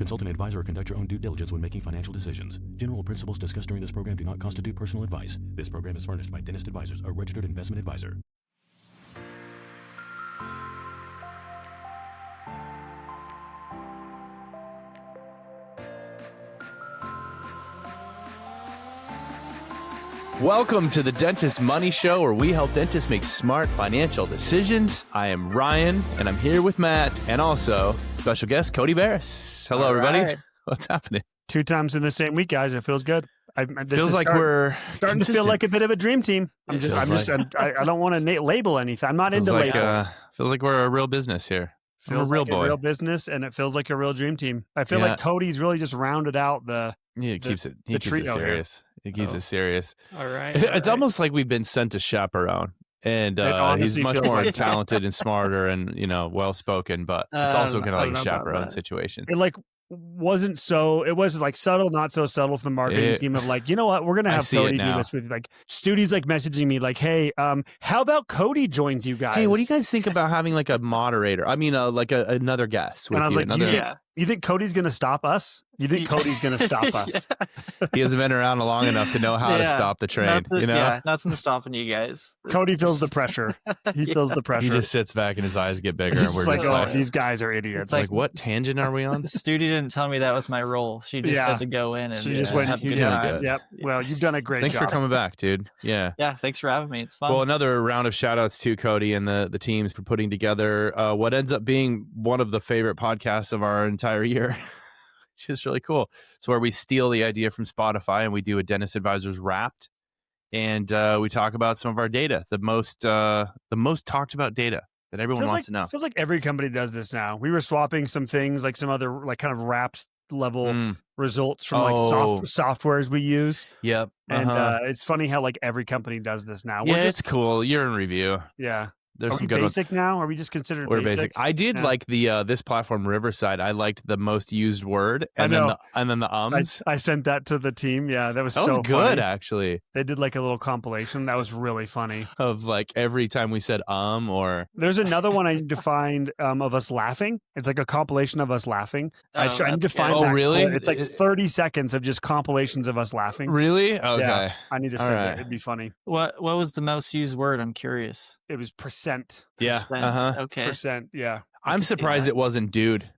Consult an advisor or conduct your own due diligence when making financial decisions. General principles discussed during this program do not constitute personal advice. This program is furnished by Dentist Advisors, a registered investment advisor. Welcome to the Dentist Money Show, where we help dentists make smart financial decisions. I am Ryan, and I'm here with Matt, and also special guest Cody Barris. Hello, everybody. Right. What's happening? 2 times in the same week, guys. It feels good. Feels like we're starting to feel like a bit of a dream team. I don't want to label anything. I'm not into labels. Feels like we're a real business here. Feels a real like boy. a real business, and it feels like a real dream team. I feel like Cody's really just rounded out the. Yeah, he keeps it serious. He keeps it serious. All right. It's almost like we've been sent to chaperone. And he's much more talented and smarter and, well-spoken, but it's also kind of like a chaperone situation. It it was like subtle, not so subtle from the marketing team of like, you know what, we're going to have Cody do this with like Studi's like messaging me like, hey, how about Cody joins you guys? Hey, what do you guys think about having like a moderator? I mean, another guest with and I was you. Like, you think Cody's going to stop us? You think Cody's going to stop us? He hasn't been around long enough to know how to stop the train. Nothing stopping you guys. Cody feels the pressure. He feels the pressure. He just sits back and his eyes get bigger. And we're just like, these guys are idiots. It's like, what tangent are we on? Studi didn't tell me that was my role. She just said to go in and she just went. have a good time. Yep. Well, you've done a great job. Thanks for coming back, dude. Yeah. Yeah. Thanks for having me. It's fun. Well, another round of shout outs to Cody and the teams for putting together what ends up being one of the favorite podcasts of our entire year. Which is really cool. It's where we steal the idea from Spotify and we do a Dentist Advisors Wrapped, and we talk about some of our data, the most talked about data that everyone wants to know. Feels like every company does this now. We were swapping some things, like some other like kind of Wraps level results from softwares we use. Yep. And it's funny how like every company does this now. It's cool. You're in review. Yeah. There's some good basic ones. Now? Are we just considered We're basic? I did like the this platform Riverside. I liked the most used word and then the ums. I sent that to the team. Yeah, that was good funny. Actually. They did like a little compilation. That was really funny. Of like every time we said or there's another one I need to find of us laughing. It's like a compilation of us laughing. I need to find that. Really? It's like 30 seconds of just compilations of us laughing. Really? Okay. Yeah, I need to send it. It'd be funny. What was the most used word? I'm curious. It was percent. Yeah. Okay. Percent. Yeah. I'm surprised it wasn't dude.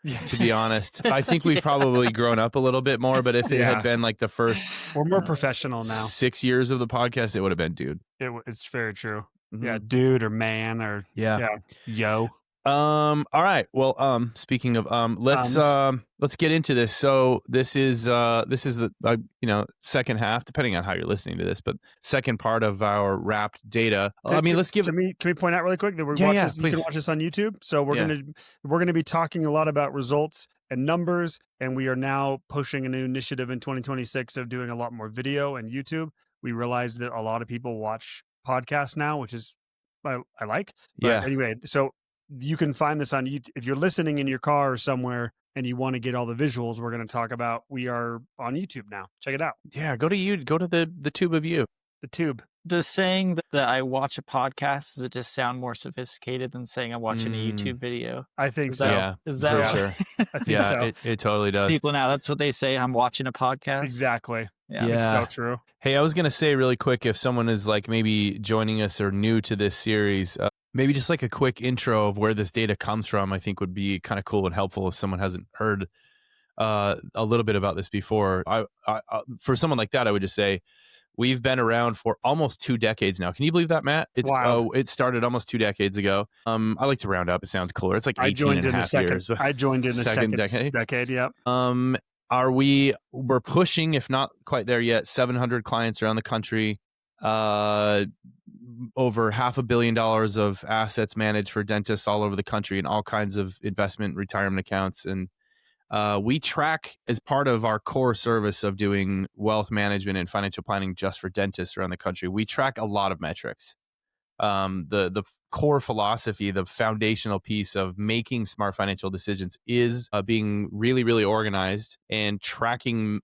Yeah. To be honest, I think we've probably grown up a little bit more, but if it had been like the first, we're more professional now. 6 years of the podcast, it would have been dude. It's very true. Mm-hmm. Yeah. Dude or man or yo. All right. Well, speaking of let's get into this. So this is the second half, depending on how you're listening to this, but second part of our wrapped data. Let's give. Can we point out really quick that you can watch this on YouTube. So we're gonna be talking a lot about results and numbers, and we are now pushing a new initiative in 2026 of doing a lot more video and YouTube. We realize that a lot of people watch podcasts now, which is I like. But anyway, so you can find this on YouTube. If you're listening in your car or somewhere and you want to get all the visuals we're going to talk about, we are on YouTube now. Check it out. Yeah, go to the tube of you. The tube. Does saying that I watch a podcast, does it just sound more sophisticated than saying I'm watching a YouTube video? I think so. Is that for sure? I think so. It totally does. People now, that's what they say. I'm watching a podcast. Exactly. Yeah. It's so true. Hey, I was going to say really quick, if someone is like maybe joining us or new to this series, maybe just like a quick intro of where this data comes from, I think would be kind of cool and helpful if someone hasn't heard a little bit about this before. I for someone like that, I would just say we've been around for almost 2 decades now. Can you believe that, Matt? Wow. It started almost 2 decades ago. I like to round up. It sounds cooler. It's like 18 and a half years. I joined in the second decade. Yep. We're pushing, if not quite there yet, 700 clients around the country, over $500 million of assets managed for dentists all over the country in all kinds of investment retirement accounts. And we track, as part of our core service of doing wealth management and financial planning just for dentists around the country, we track a lot of metrics. The core philosophy, the foundational piece of making smart financial decisions is being really, really organized and tracking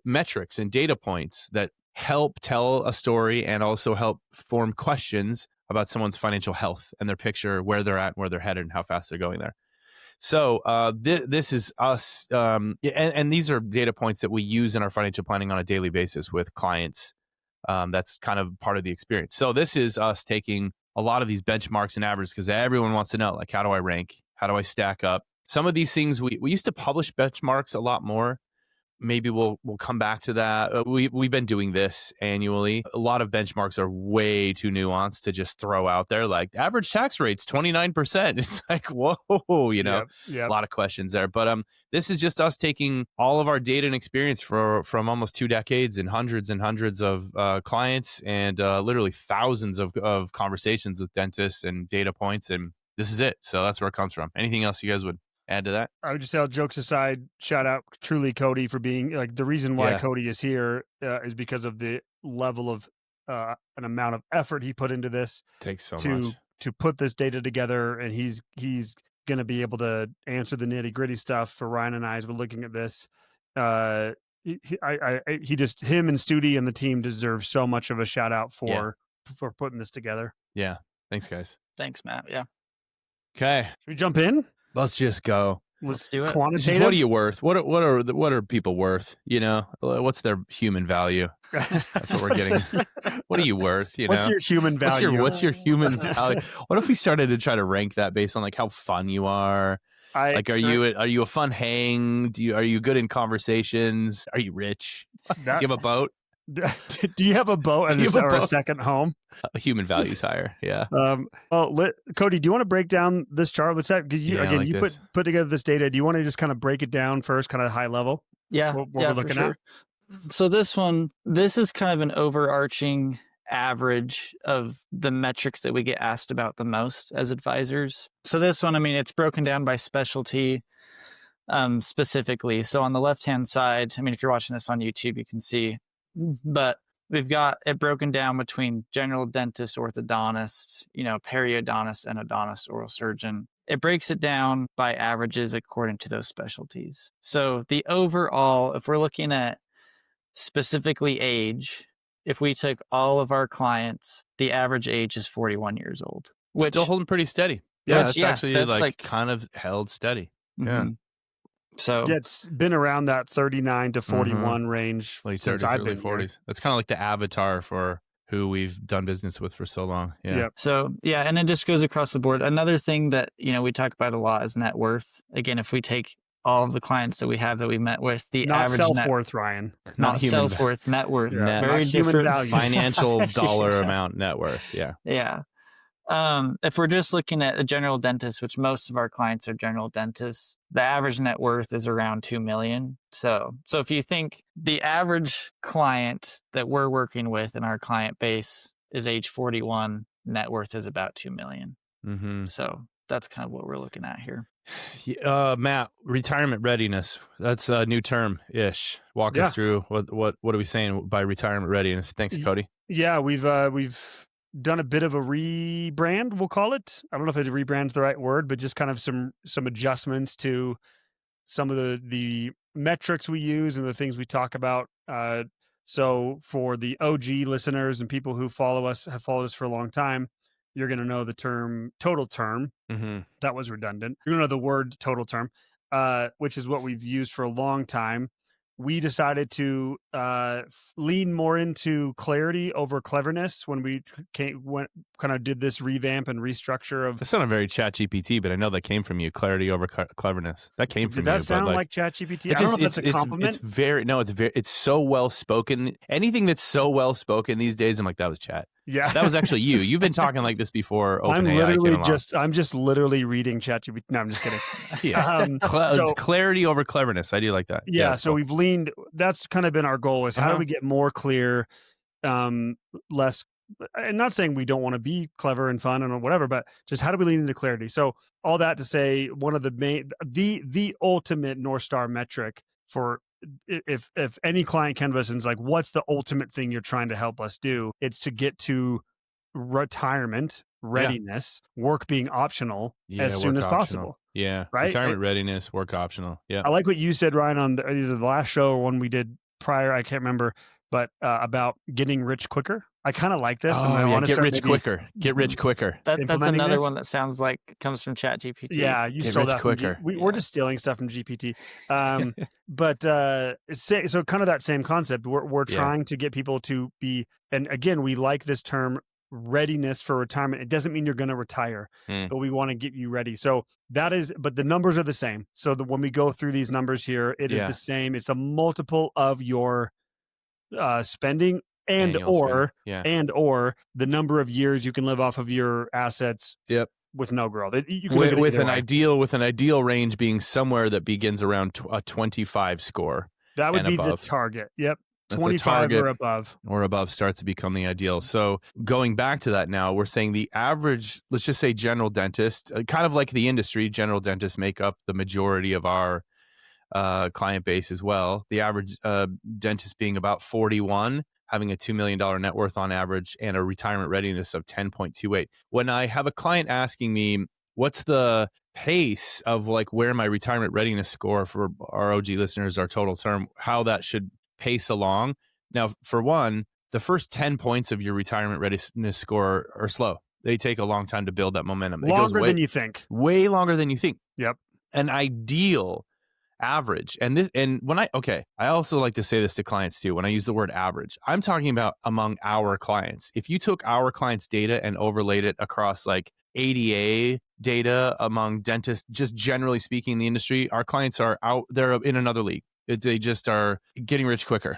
metrics and data points that help tell a story and also help form questions about someone's financial health and their picture, where they're at, where they're headed, and how fast they're going there. So this is us, and these are data points that we use in our financial planning on a daily basis with clients. That's kind of part of the experience. So this is us taking a lot of these benchmarks and averages because everyone wants to know, like, how do I rank? How do I stack up? Some of these things, we used to publish benchmarks a lot more. Maybe we'll come back to that. We've been doing this annually. A lot of benchmarks are way too nuanced to just throw out there. Like average tax rate's 29%. It's like, whoa, a lot of questions there. But this is just us taking all of our data and experience from almost 2 decades and hundreds of clients and literally thousands of conversations with dentists and data points. And this is it. So that's where it comes from. Anything else you guys would add to that? I would just say, all jokes aside, shout out truly Cody for being like the reason why Cody is here is because of the level of an amount of effort he put into this. Takes so much to put this data together, and he's going to be able to answer the nitty gritty stuff for Ryan and I as we're looking at this. Him and Studi and the team deserve so much of a shout out for putting this together. Yeah, thanks guys. Thanks, Matt. Yeah. Okay, should we jump in? Let's just go. Let's do it. Quantitative. Just what are you worth? What are people worth? What's their human value? That's what we're getting. What are you worth? What's your human value? What's your human value? What if we started to try to rank that based on like how fun you are? Are you a fun hang? Are you good in conversations? Are you rich? Do you have a boat? Do you have a boat or a second home? Human value's higher. Yeah. Cody, do you want to break down this chart? Let's have, because you put together this data. Do you want to just kind of break it down first, kind of high level? Yeah. What we're looking at. So this is kind of an overarching average of the metrics that we get asked about the most as advisors. So this one, it's broken down by specialty. Specifically. So on the left-hand side, if you're watching this on YouTube, you can see, but we've got it broken down between general dentist, orthodontist, periodontist, endodontist, oral surgeon. It breaks it down by averages according to those specialties. So the overall, if we're looking at specifically age, if we took all of our clients, the average age is 41 years old. Which still holding pretty steady. Yeah, that's actually like kind of held steady. Mm-hmm. Yeah. So it's been around that 39 to 41 range. Late 30s, early 40s. That's kind of like the avatar for who we've done business with for so long. Yeah. Yep. So, and it just goes across the board. Another thing that, we talk about a lot is net worth. Again, if we take all of the clients that we have that we met with, the average self-worth, Ryan. Not self-worth, net worth. Yeah. Very different financial dollar amount net worth. Yeah. Yeah. If we're just looking at a general dentist, which most of our clients are general dentists, the average net worth is around 2 million. So if you think the average client that we're working with in our client base is age 41, net worth is about 2 million. Mm-hmm. So that's kind of what we're looking at here. Matt, retirement readiness. That's a new term-ish. Walk us through what are we saying by retirement readiness? Thanks, Cody. Yeah, we've done a bit of a rebrand, we'll call it. I don't know if rebrand's the right word, but just kind of some adjustments to some of the metrics we use and the things we talk about. So for the OG listeners and people who have followed us for a long time, you're going to know the term total term. Mm-hmm. That was redundant. You're going to know the word total term, which is what we've used for a long time. We decided to lean more into clarity over cleverness when we kind of did this revamp and restructure of. That's not a very ChatGPT, but I know that came from you. Clarity over cleverness. That came from you. Did that sound like ChatGPT? I don't know if that's a compliment. It's so well spoken. Anything that's so well spoken these days, I'm like, that was chat. Yeah, that was actually you. You've been talking like this before. I'm just literally reading ChatGPT. No, I'm just kidding. Yeah, clarity over cleverness. I do like that. Yeah, so we've leaned. That's kind of been our goal: is how do we get more clear, less. And not saying we don't want to be clever and fun and whatever, but just how do we lean into clarity? So all that to say, one of the main, the ultimate North Star metric for. If any client comes to us and is like, what's the ultimate thing you're trying to help us do? It's to get to retirement readiness, work being optional as soon as possible. Yeah. Right. Retirement readiness, work optional. Yeah. I like what you said, Ryan, on either the last show or one we did prior. I can't remember, but about getting rich quicker. I kind of like this. Oh, and I want to get start rich quicker. Get rich quicker. That's another one that sounds like comes from ChatGPT. Yeah, you get stole rich that quicker. We're just stealing stuff from GPT. But so kind of that same concept. We're trying to get people to be, and again, we like this term readiness for retirement. It doesn't mean you're going to retire, but we want to get you ready. So that is, but the numbers are the same. So when we go through these numbers here, it is the same. It's a multiple of your spending and or the number of years you can live off of your assets. Yep. With no growth. You can with an ideal range being somewhere that begins around a 25 score. That would be above. The target. Yep. That's 25 or above. Or above starts to become the ideal. So going back to that now, we're saying the average, let's just say general dentist, kind of like the industry, general dentists make up the majority of our client base as well. The average dentist being about 41, having a $2 million net worth on average, and a retirement readiness of 10.28. When I have a client asking me, what's the pace of like where my retirement readiness score for our OG listeners, our total term, how that should pace along. Now, for one, the first 10 points of your retirement readiness score are slow. They take a long time to build that momentum. Longer than you think. Way longer than you think. Yep. An ideal average. I also like to say this to clients too. When I use the word average, I'm talking about among our clients. If you took our clients' data and overlaid it across like ADA data among dentists, just generally speaking in the industry, our clients are out, they're in another league. They just are getting rich quicker.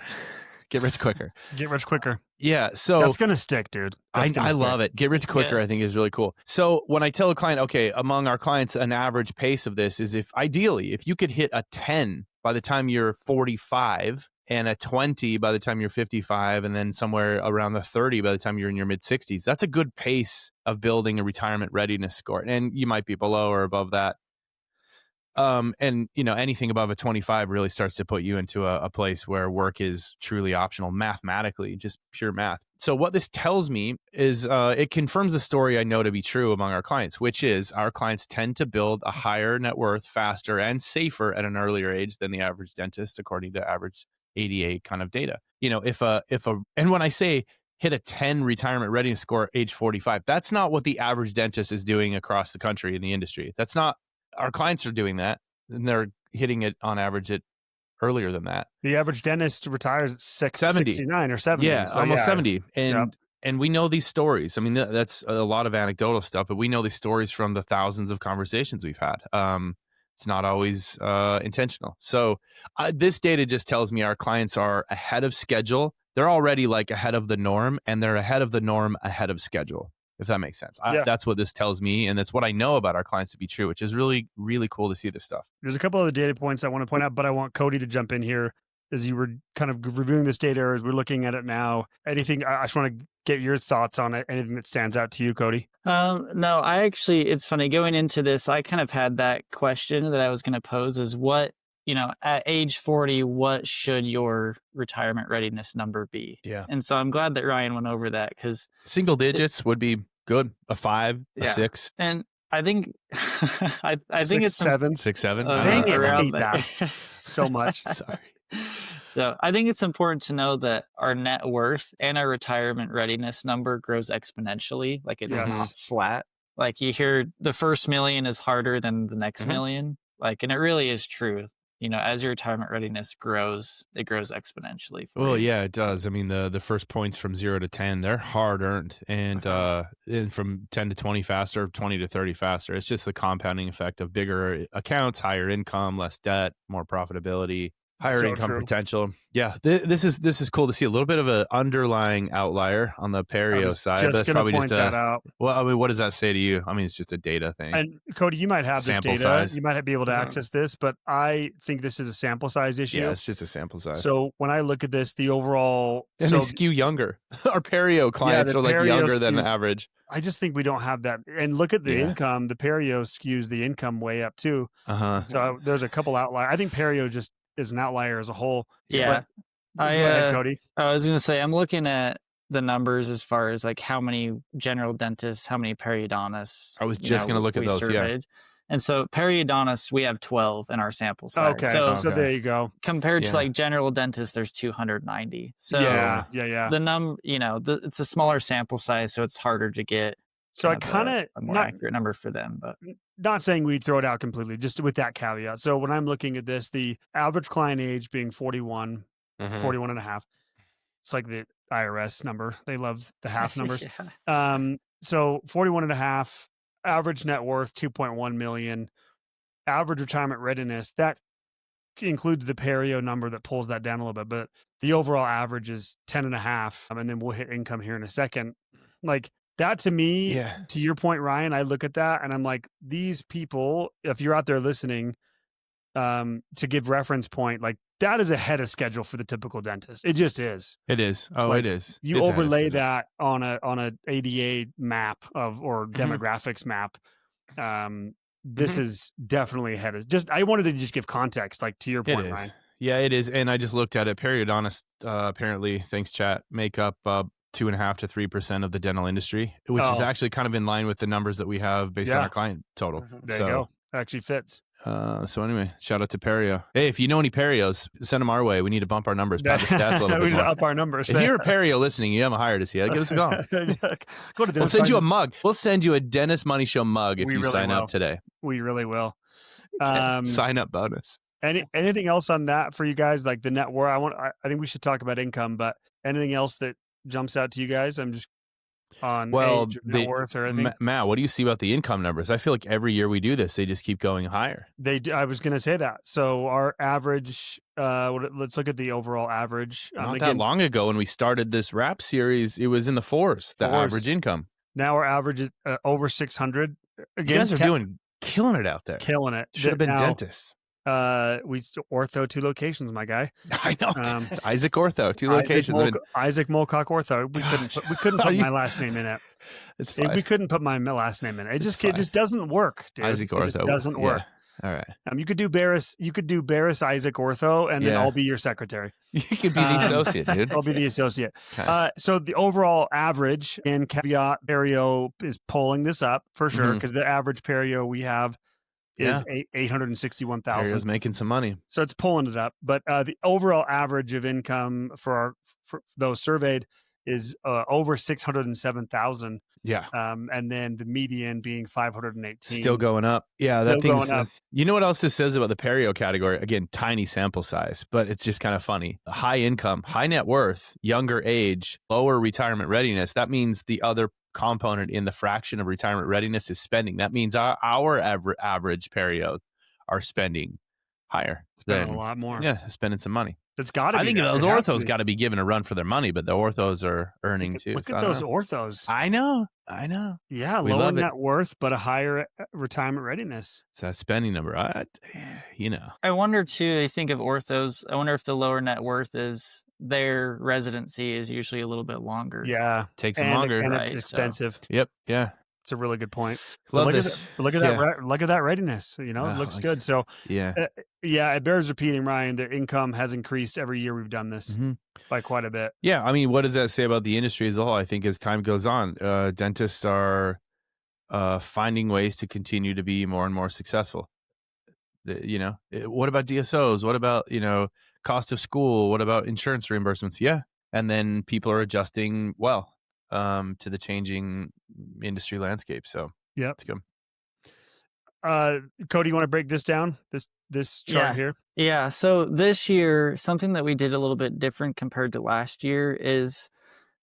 Get rich quicker. Get rich quicker. Yeah. So that's going to stick, dude. I love it. Get rich quicker, I think is really cool. So when I tell a client, okay, among our clients, an average pace of this is if you could hit a 10 by the time you're 45 and a 20 by the time you're 55 and then somewhere around the 30 by the time you're in your mid 60s, that's a good pace of building a retirement readiness score. And you might be below or above that. And anything above a 25 really starts to put you into a place where work is truly optional mathematically, just pure math. So what this tells me is it confirms the story I know to be true among our clients, which is our clients tend to build a higher net worth faster and safer at an earlier age than the average dentist, according to average ADA kind of data. And when I say hit a 10 retirement readiness score at age 45, that's not what the average dentist is doing across the country in the industry. That's not. Our clients are doing that, and they're hitting it on average at earlier than that. The average dentist retires at 69 or 70. Yeah, so almost 70. And we know these stories. I mean, that's a lot of anecdotal stuff, but we know these stories from the thousands of conversations we've had. It's not always intentional. So this data just tells me our clients are ahead of schedule. They're already like ahead of the norm, and they're ahead of the norm ahead of schedule. If that makes sense. That's what this tells me. And that's what I know about our clients to be true, which is really, really cool to see this stuff. There's a couple other data points I want to point out, but I want Cody to jump in here as you were kind of reviewing this data or as we're looking at it now. Anything, I just want to get your thoughts on it. Anything that stands out to you, Cody? No, it's funny going into this. I kind of had that question that I was going to pose is at age 40, what should your retirement readiness number be? Yeah. And so I'm glad that Ryan went over that because single digits would be good. A 5, a 6. And I think, I think it's 7, 6, 7. Dang it, I hate that so much. Sorry. So I think it's important to know that our net worth and our retirement readiness number grows exponentially. Like it's not flat. Like you hear the first million is harder than the next million. And it really is true. As your retirement readiness grows, it grows exponentially. Yeah, it does. I mean, the first points from 0 to 10, they're hard earned, and from 10 to 20 faster, 20 to 30 faster. It's just the compounding effect of bigger accounts, higher income, less debt, more profitability, higher income potential. Yeah, this is cool to see a little bit of an underlying outlier on the perio side. That's probably just that out. Well, I mean, what does that say to you? I mean, it's just a data thing. And Cody, you might have sample this data. size. You might be able to access this, but I think this is a sample size issue. Yeah, it's just a sample size. So when I look at this, the overall they skew younger. Our perio clients are like younger than the average. I just think we don't have that. And look at the income. The perio skews the income way up too. So there's a couple outliers. I think perio just is an outlier as a whole. Yeah. Go ahead, Cody. I was going to say, I'm looking at the numbers as far as like how many general dentists, how many periodontists. I was just going to look at those. Surveyed. And so periodontists, we have 12 in our sample size. Okay. So there you go. Compared to like general dentists, there's 290. So yeah. The it's a smaller sample size, so it's harder to get. So I kind of a more accurate number for them, but not saying we'd throw it out completely, just with that caveat. So when I'm looking at this, the average client age being 41, 41 and a half. It's like the IRS number. They love the half numbers. So 41 and a half, average net worth, 2.1 million, average retirement readiness. That includes the perio number that pulls that down a little bit, but the overall average is 10 and a half. And then we'll hit income here in a second. Like that to me, to your point, Ryan, I look at that and I'm like, these people, if you're out there listening, to give reference point, like that is ahead of schedule for the typical dentist. It just is. It is. Oh, like, it is. You overlay that on a ADA map or demographics map. This is definitely ahead of I wanted to just give context, like to your point, Ryan. Yeah, it is. And I just looked at it. Periodontists, apparently, thanks chat, make up 2.5% to 3% of the dental industry, which is actually kind of in line with the numbers that we have based on our client total. There you go. Actually fits. So anyway, shout out to Perio. Hey, if you know any Perios, send them our way. We need to bump our numbers, pad the stats a little bit we need more. to up our numbers. If you're a Perio listening, you haven't hired us yet, give us a call. Go to we'll send you a mug. We'll send you a Dentist Money Show mug if you really sign up today. We really will. Sign up bonus. Anything else on that for you guys? Like the net worth? I think we should talk about income, but anything else that jumps out to you guys? I'm just on age, net worth or anything. Matt, what do you see about the income numbers? I feel like every year we do this, they just keep going higher. I was going to say that. So our average, let's look at the overall average. Not that long ago when we started this rap series, it was in the fours, the average income. Now our average is over 600. Again, you guys are killing it out there. Killing it. Should have been dentists. We ortho 2 locations, my guy. I know. Isaac Ortho 2 locations. Isaac Molcock Ortho. We couldn't put my last name in it. It's fine. We couldn't put my last name in it. It just doesn't work, dude. Isaac Ortho it doesn't work. All right. You could do Barris. You could do Barris Isaac Ortho, and then I'll be your secretary. You could be the associate, dude. I'll be the associate. Okay. So the overall average and caveat perio is pulling this up for sure because the average perio we have is 861,000. Perio's making some money, so it's pulling it up. But the overall average of income for those surveyed is over 607,000. Yeah. And then the median being 518. Still going up. Yeah, Still that thing's going up. You know what else this says about the perio category? Again, tiny sample size, but it's just kind of funny. High income, high net worth, younger age, lower retirement readiness. That means the other component in the fraction of retirement readiness is spending. That means our average perio are spending higher. Spending a lot more. Yeah, spending some money. It's got to be. I think those orthos got to be given a run for their money, but the orthos are earning too. Look at those orthos. I know. Yeah, lower net worth, but a higher retirement readiness. It's that spending number. I wonder too, they think of orthos. I wonder if the lower net worth is their residency is usually a little bit longer. Yeah. Takes them longer. And it's expensive. So. Yep. Yeah. It's a really good point. Look at that. Look at that readiness. It looks good. So it bears repeating, Ryan. The income has increased every year we've done this by quite a bit. Yeah, I mean, what does that say about the industry as a whole? I think as time goes on, dentists are finding ways to continue to be more and more successful. What about DSOs? What about cost of school? What about insurance reimbursements? Yeah, and then people are adjusting to the changing industry landscape. So yeah, it's good. Cody, you want to break this down? This chart here? Yeah. So this year, something that we did a little bit different compared to last year is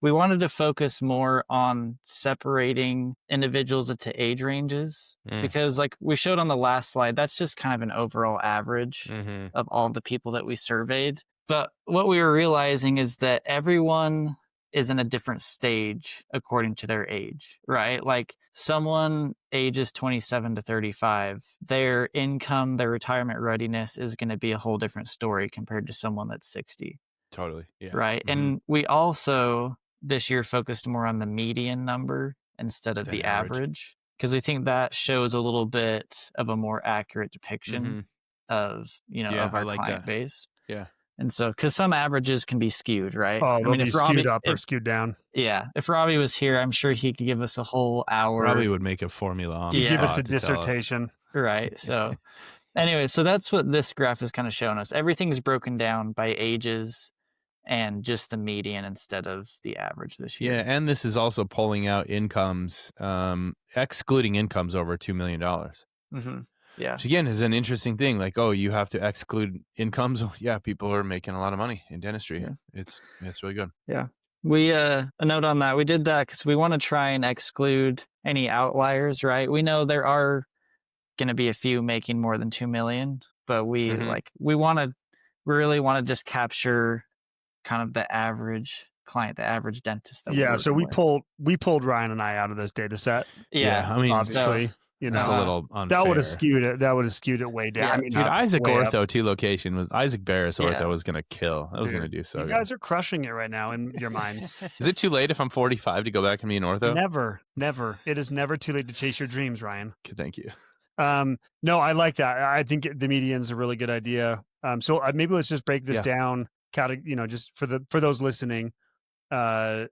we wanted to focus more on separating individuals into age ranges because like we showed on the last slide, that's just kind of an overall average of all the people that we surveyed. But what we were realizing is that everyone is in a different stage according to their age, right? Like someone ages 27 to 35, their income, their retirement readiness is going to be a whole different story compared to someone that's 60. Totally. Yeah. Right. And we also this year focused more on the median number instead of the average because we think that shows a little bit of a more accurate depiction of, of our client base. Yeah. And so, because some averages can be skewed, right? Oh, if Robbie, skewed up or skewed down. Yeah. If Robbie was here, I'm sure he could give us a whole hour. Robbie would make a formula on give us a dissertation. Right. So anyway, so that's what this graph is kind of showing us. Everything's broken down by ages and just the median instead of the average this year. Yeah, and this is also pulling out incomes, excluding incomes over $2 million. Mm-hmm. Yeah. Which again is an interesting thing. Like, oh, you have to exclude incomes. Yeah, people are making a lot of money in dentistry. Yeah. It's really good. Yeah. We a note on that. We did that because we want to try and exclude any outliers, right? We know there are going to be a few making more than 2 million, but we really want to just capture kind of the average client, the average dentist. So we pulled Ryan and I out of this data set. Yeah, I mean, obviously, it's a little unfair. That would have skewed it way down. Yeah. I mean, dude, Isaac Ortho up. 2 location was Isaac Barris Ortho was gonna kill. That was gonna do so. You guys are crushing it right now in your minds. Is it too late if I'm 45 to go back and be an ortho? Never. It is never too late to chase your dreams, Ryan. Okay, thank you. No, I like that. I think the median's a really good idea. So maybe let's just break this down, just for those listening. And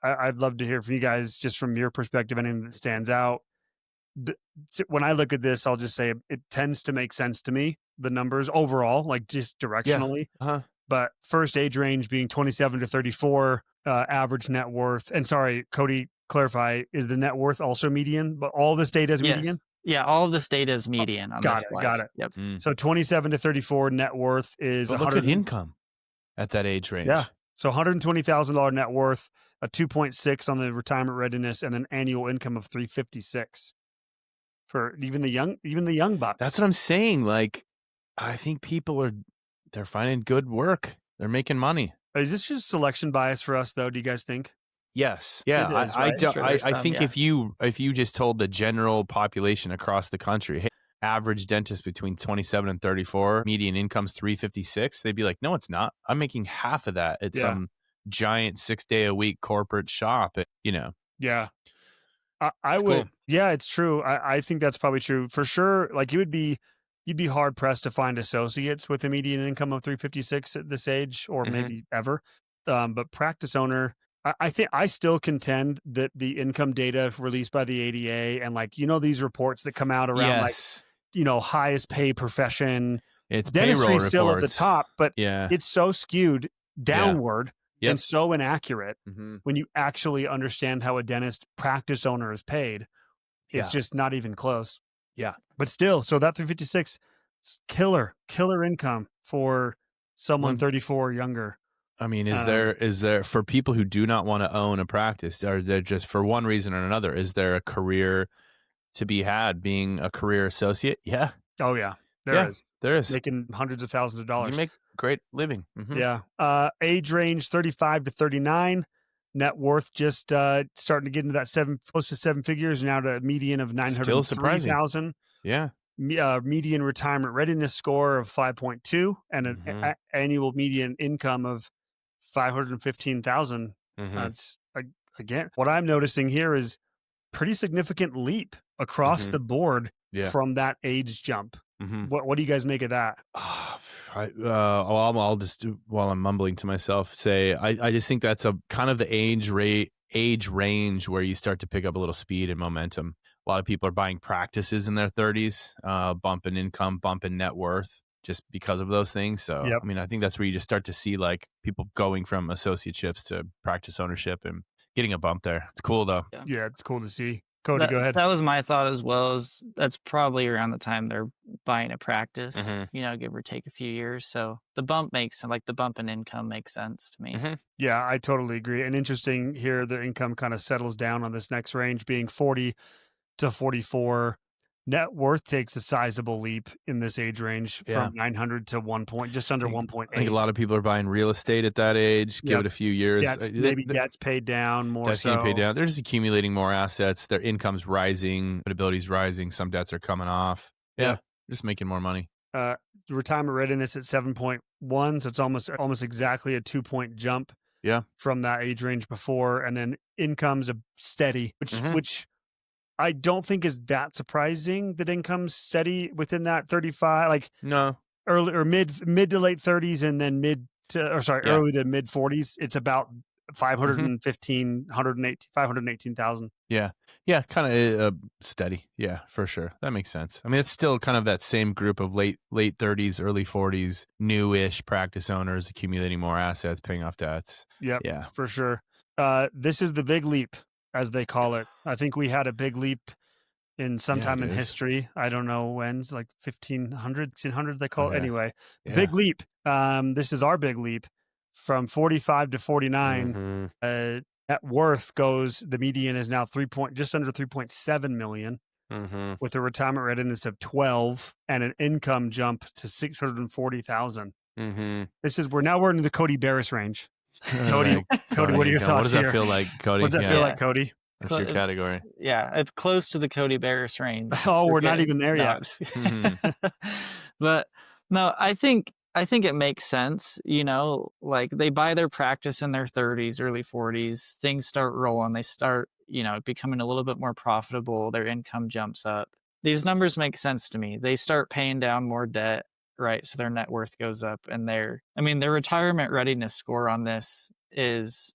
I'd love to hear from you guys, just from your perspective, anything that stands out. When I look at this, I'll just say it tends to make sense to me, the numbers overall, like just directionally. But first age range being 27 to 34, average net worth. And sorry, Cody, clarify, is the net worth also median? But all this data is median? Yeah, all of this data is median on this slide. Got it. Yep. So 27 to 34 net worth is but look at income at that age range. Yeah. So $120,000 net worth, a 2.6 on the retirement readiness, and an annual income of 356 for even the young bucks. That's what I'm saying. Like, I think they're finding good work. They're making money. Is this just selection bias for us, though? Do you guys think? Yes. Yeah. I think if you just told the general population across the country, hey, average dentist between 27 and 34, median income's 356, they'd be like, no, it's not. I'm making half of that at some giant 6-day-a-week corporate shop. Yeah. I would. Cool. Yeah, it's true. I think that's probably true for sure. Like you'd be hard pressed to find associates with a median income of 356 at this age, or maybe ever. But practice owner, I think I still contend that the income data released by the ADA and these reports that come out around highest pay profession, it's dentistry still reports. At the top, but it's so skewed downward and so inaccurate when you actually understand how a dentist practice owner is paid. It's just not even close. Yeah. But still, so that 356 killer income for someone 34 or younger. I mean, is there for people who do not want to own a practice, are there just for one reason or another, is there a career to be had being a career associate? Yeah. Oh yeah. There is. Making hundreds of thousands of dollars. You make great living. Yeah. Age range 35 to 39. Net worth just starting to get into that close to 7 figures, now to a median of 903,000. Yeah. Median retirement readiness score of 5.2 and an annual median income of 515,000. That's again, what I'm noticing here is pretty significant leap across the board from that age jump. What do you guys make of that? I'll just, while I'm mumbling to myself, say I just think that's a kind of the age range where you start to pick up a little speed and momentum. A lot of people are buying practices in their 30s, bump in income, bump in net worth, just because of those things. So, I mean, I think that's where you just start to see like people going from associateships to practice ownership and getting a bump there. It's cool though. Yeah, it's cool to see. Cody, go ahead. That was my thought as well. That's probably around the time they're buying a practice, give or take a few years. So the bump in income makes sense to me. Yeah, I totally agree. And interesting here, the income kind of settles down on this next range, being 40 to 44. Net worth takes a sizable leap in this age range from 900 to just under 1.8. I think a lot of people are buying real estate at that age. Give it a few years. Debt's paid down more. Debt's getting paid down. They're just accumulating more assets. Their income's rising. Profitability's rising. Some debts are coming off. Yeah. Just making more money. Retirement readiness at 7.1. So it's almost exactly a 2-point jump. Yeah. From that age range before. And then income's a steady, which I don't think is that surprising that income's steady within that 35, no, early or mid to late 30s, and then early to mid 40s. It's about 515, 518,000. Yeah. Yeah. Kind of steady. Yeah, for sure. That makes sense. I mean, it's still kind of that same group of late 30s, early 40s, newish practice owners accumulating more assets, paying off debts. Yep. Yeah. For sure. This is the big leap, as they call it. I think we had a big leap in sometime in history. I don't know when, it's like 1600 they call it. Anyway, big leap. This is our big leap from 45 to 49. Net worth goes, the median is now just under 3.7 million with a retirement readiness of 12 and an income jump to 640,000. We're into the Cody Barris range. Cody, what are your thoughts? What does that feel like, Cody? What does that feel like, Cody? What's your category? Yeah, it's close to the Cody Barris range. Oh, we're not even there yet. But no, I think it makes sense. Like they buy their practice in their 30s, early 40s. Things start rolling. They start, becoming a little bit more profitable. Their income jumps up. These numbers make sense to me. They start paying down more debt, right? So their net worth goes up, and their retirement readiness score on this is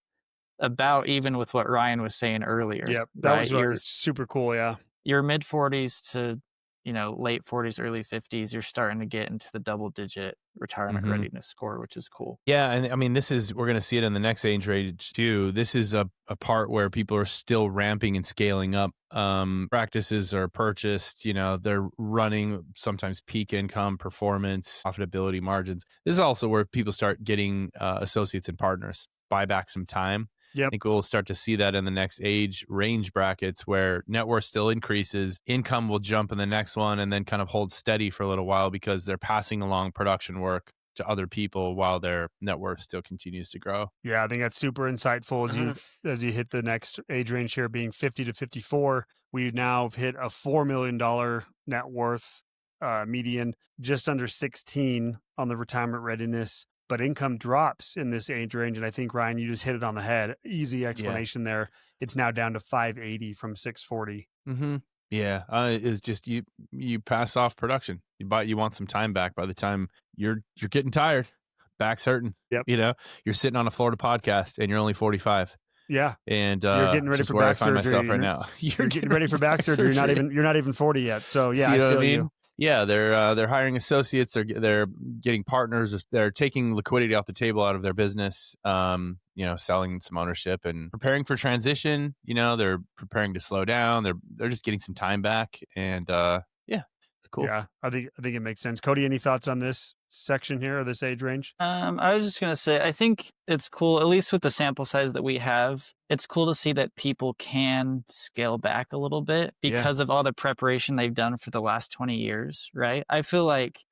about even with what Ryan was saying earlier. Yeah, that was super cool. Yeah, your mid 40s to late 40s, early 50s, you're starting to get into the double-digit retirement readiness score, which is cool. Yeah, and I mean, we're going to see it in the next age range too. This is a part where people are still ramping and scaling up. Practices are purchased. They're running sometimes peak income, performance, profitability margins. This is also where people start getting associates and partners, buy back some time. Yep. I think we'll start to see that in the next age range brackets where net worth still increases, income will jump in the next one, and then kind of hold steady for a little while because they're passing along production work to other people while their net worth still continues to grow. Yeah, I think that's super insightful as you hit the next age range here, being 50 to 54. We now have hit a $4 million net worth median, just under 16 on the retirement readiness. But income drops in this age range. And I think, Ryan, you just hit it on the head. Easy explanation there. It's now down to 580 from 640. Yeah. It's just you pass off production. You want some time back by the time you're getting tired. Back's hurting. Yep. You're sitting on a Florida podcast and you're only 45. Yeah. And you're getting ready for back surgery. I find myself right now. You're getting ready for back surgery. You're not even 40 yet. So yeah, I feel you. Yeah, they're hiring associates. They're getting partners. They're taking liquidity off the table out of their business. Selling some ownership and preparing for transition. They're preparing to slow down. They're just getting some time back, and it's cool. Yeah, I think it makes sense. Cody, any thoughts on this section here or this age range? I was just gonna say, I think it's cool, at least with the sample size that we have. It's cool to see that people can scale back a little bit because of all the preparation they've done for the last 20 years, right? I feel like,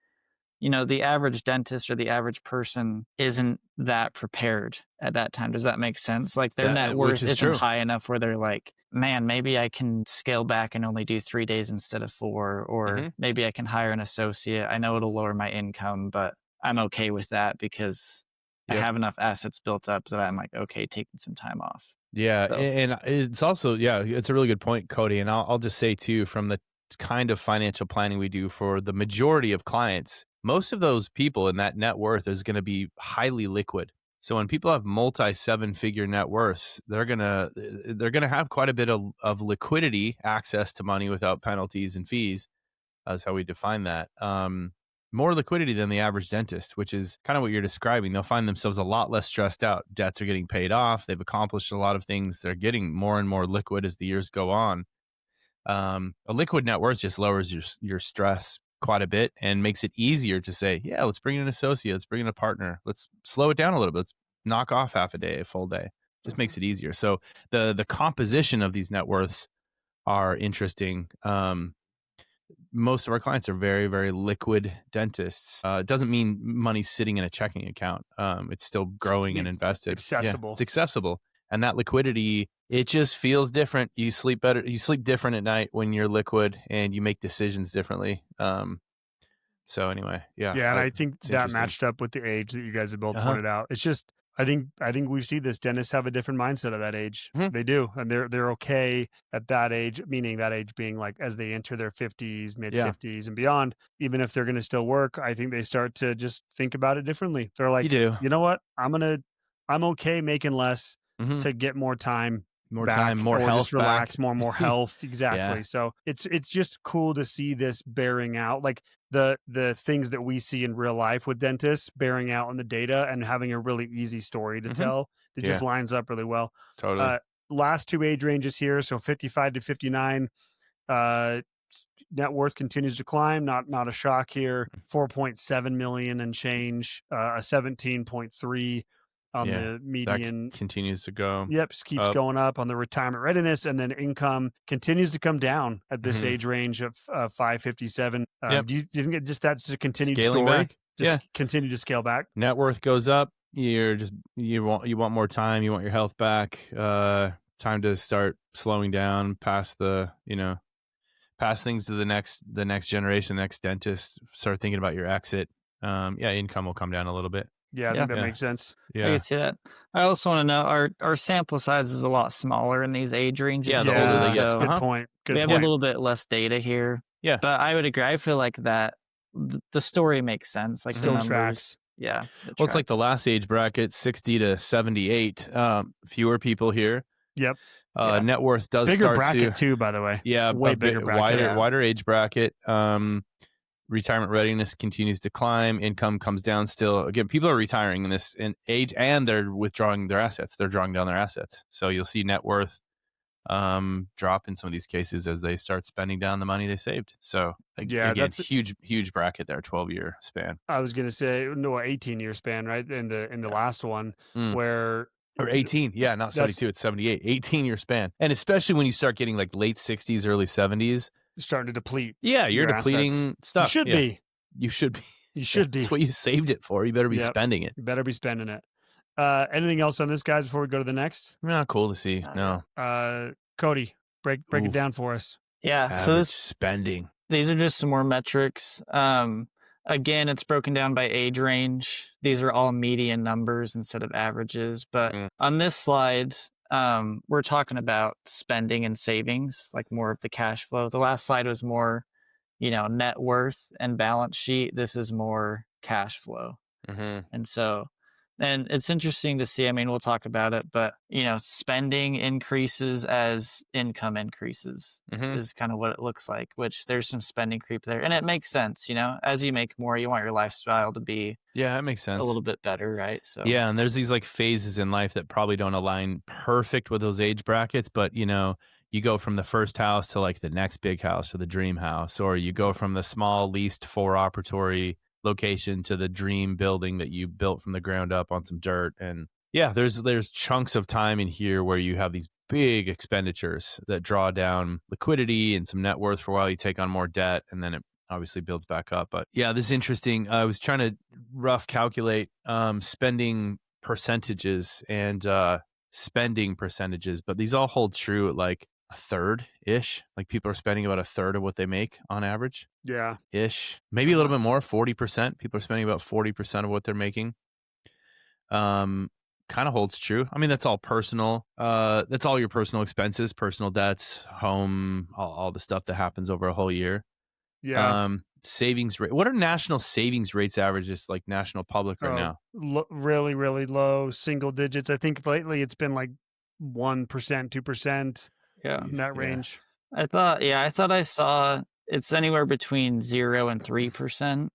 the average dentist or the average person isn't that prepared at that time. Does that make sense? Like their net worth isn't high enough where they're like, man, maybe I can scale back and only do 3 days instead of 4, or maybe I can hire an associate. I know it'll lower my income, but I'm okay with that because I have enough assets built up that I'm like, okay, taking some time off. Yeah. So. And it's also, it's a really good point, Cody. And I'll just say too, from the kind of financial planning we do for the majority of clients, most of those people in that net worth is going to be highly liquid. So when people have multi-7-figure net worths, they're gonna have quite a bit of liquidity, access to money without penalties and fees. That's how we define that. More liquidity than the average dentist, which is kind of what you're describing. They'll find themselves a lot less stressed out. Debts are getting paid off. They've accomplished a lot of things. They're getting more and more liquid as the years go on. A liquid net worth just lowers your stress quite a bit and makes it easier to say, yeah, let's bring in an associate. Let's bring in a partner. Let's slow it down a little bit. Let's knock off half a day, a full day. Just makes it easier. So the composition of these net worths are interesting. Most of our clients are very, very liquid dentists. It doesn't mean money's sitting in a checking account. It's still growing and invested. Accessible. Yeah, it's accessible. And that liquidity, it just feels different. You sleep better. You sleep different at night when you're liquid and you make decisions differently. So anyway, yeah. Yeah, and I think that matched up with the age that you guys have both pointed out. It's just, I think we see this. Dentists have a different mindset at that age. They do, and they're okay at that age. Meaning that age being like as they enter their 50s, mid 50s, and beyond. Even if they're going to still work, I think they start to just think about it differently. They're like, you know what? I'm okay making less. to get more time. More back, time, more or health, just relax, back. more health. Exactly. Yeah. So it's just cool to see this bearing out, like the things that we see in real life with dentists bearing out in the data and having a really easy story to tell. That just lines up really well. Totally. Last two age ranges here, so 55 to 59. Net worth continues to climb. Not a shock here. 4.7 million and change. A 17.3 on the median. That continues to go. Yep, just keeps going up on the retirement readiness, and then income continues to come down at this age range of 557. Do you think it just that's a continued scaling story? Back. Just continue to scale back. Net worth goes up. You want more time. You want your health back. Time to start slowing down past pass things to the next generation, the next dentist. Start thinking about your exit. Income will come down a little bit. Yeah, I think that makes sense. Yeah, I can see that. I also want to know our sample size is a lot smaller in these age ranges. Yeah, the older they get. Good point. We have a little bit less data here. Yeah, but I would agree. I feel like that the story makes sense. Like still the numbers. Tracks. Yeah. Well, it's like the last age bracket, 60 to 78. Fewer people here. Yep. Net worth does bigger start bracket too, by the way. Yeah, way bigger bracket. Wider age bracket. Retirement readiness continues to climb. Income comes down still. Again, people are retiring in this age, and they're withdrawing their assets. They're drawing down their assets. So you'll see net worth drop in some of these cases as they start spending down the money they saved. So again, that's huge bracket there, 12-year span. I was going to say 18-year span, right? In the last one where. Or 18, not 72, it's 78. 18-year span. And especially when you start getting like late 60s, early 70s. You're starting to deplete. Yeah, you're depleting stuff. You should be. You should be. You should be. That's what you saved it for. You better be spending it. You better be spending it. Anything else on this, guys, before we go to the next? Not cool to see. No. Cody, break it down for us. Yeah. Average so spending. These are just some more metrics. Again, it's broken down by age range. These are all median numbers instead of averages. But on this slide, we're talking about spending and savings, like more of the cash flow. The last slide was more, net worth and balance sheet. This is more cash flow. And so, and it's interesting to see, I mean, we'll talk about it, but, spending increases as income increases is kind of what it looks like, which there's some spending creep there. And it makes sense, as you make more, you want your lifestyle to be that makes sense. A little bit better, right? So yeah, and there's these like phases in life that probably don't align perfect with those age brackets, but you go from the first house to like the next big house or the dream house, or you go from the small leased 4-operatory location to the dream building that you built from the ground up on some dirt. And there's chunks of time in here where you have these big expenditures that draw down liquidity and some net worth for a while. You take on more debt, and then it obviously builds back up. But this is interesting. I was trying to rough calculate spending percentages and spending percentages, but these all hold true at like a third ish. Like people are spending about a third of what they make on average. Yeah. Ish. Maybe a little bit more, 40%. People are spending about 40% of what they're making. Kind of holds true. I mean, that's all personal. That's all your personal expenses, personal debts, home, all the stuff that happens over a whole year. Yeah. Savings rate. What are national savings rates averages, like national public right now? Really, really low, single digits. I think lately it's been like 1%, 2%. Yeah. In that range. I thought I saw it's anywhere between 0 and 3%,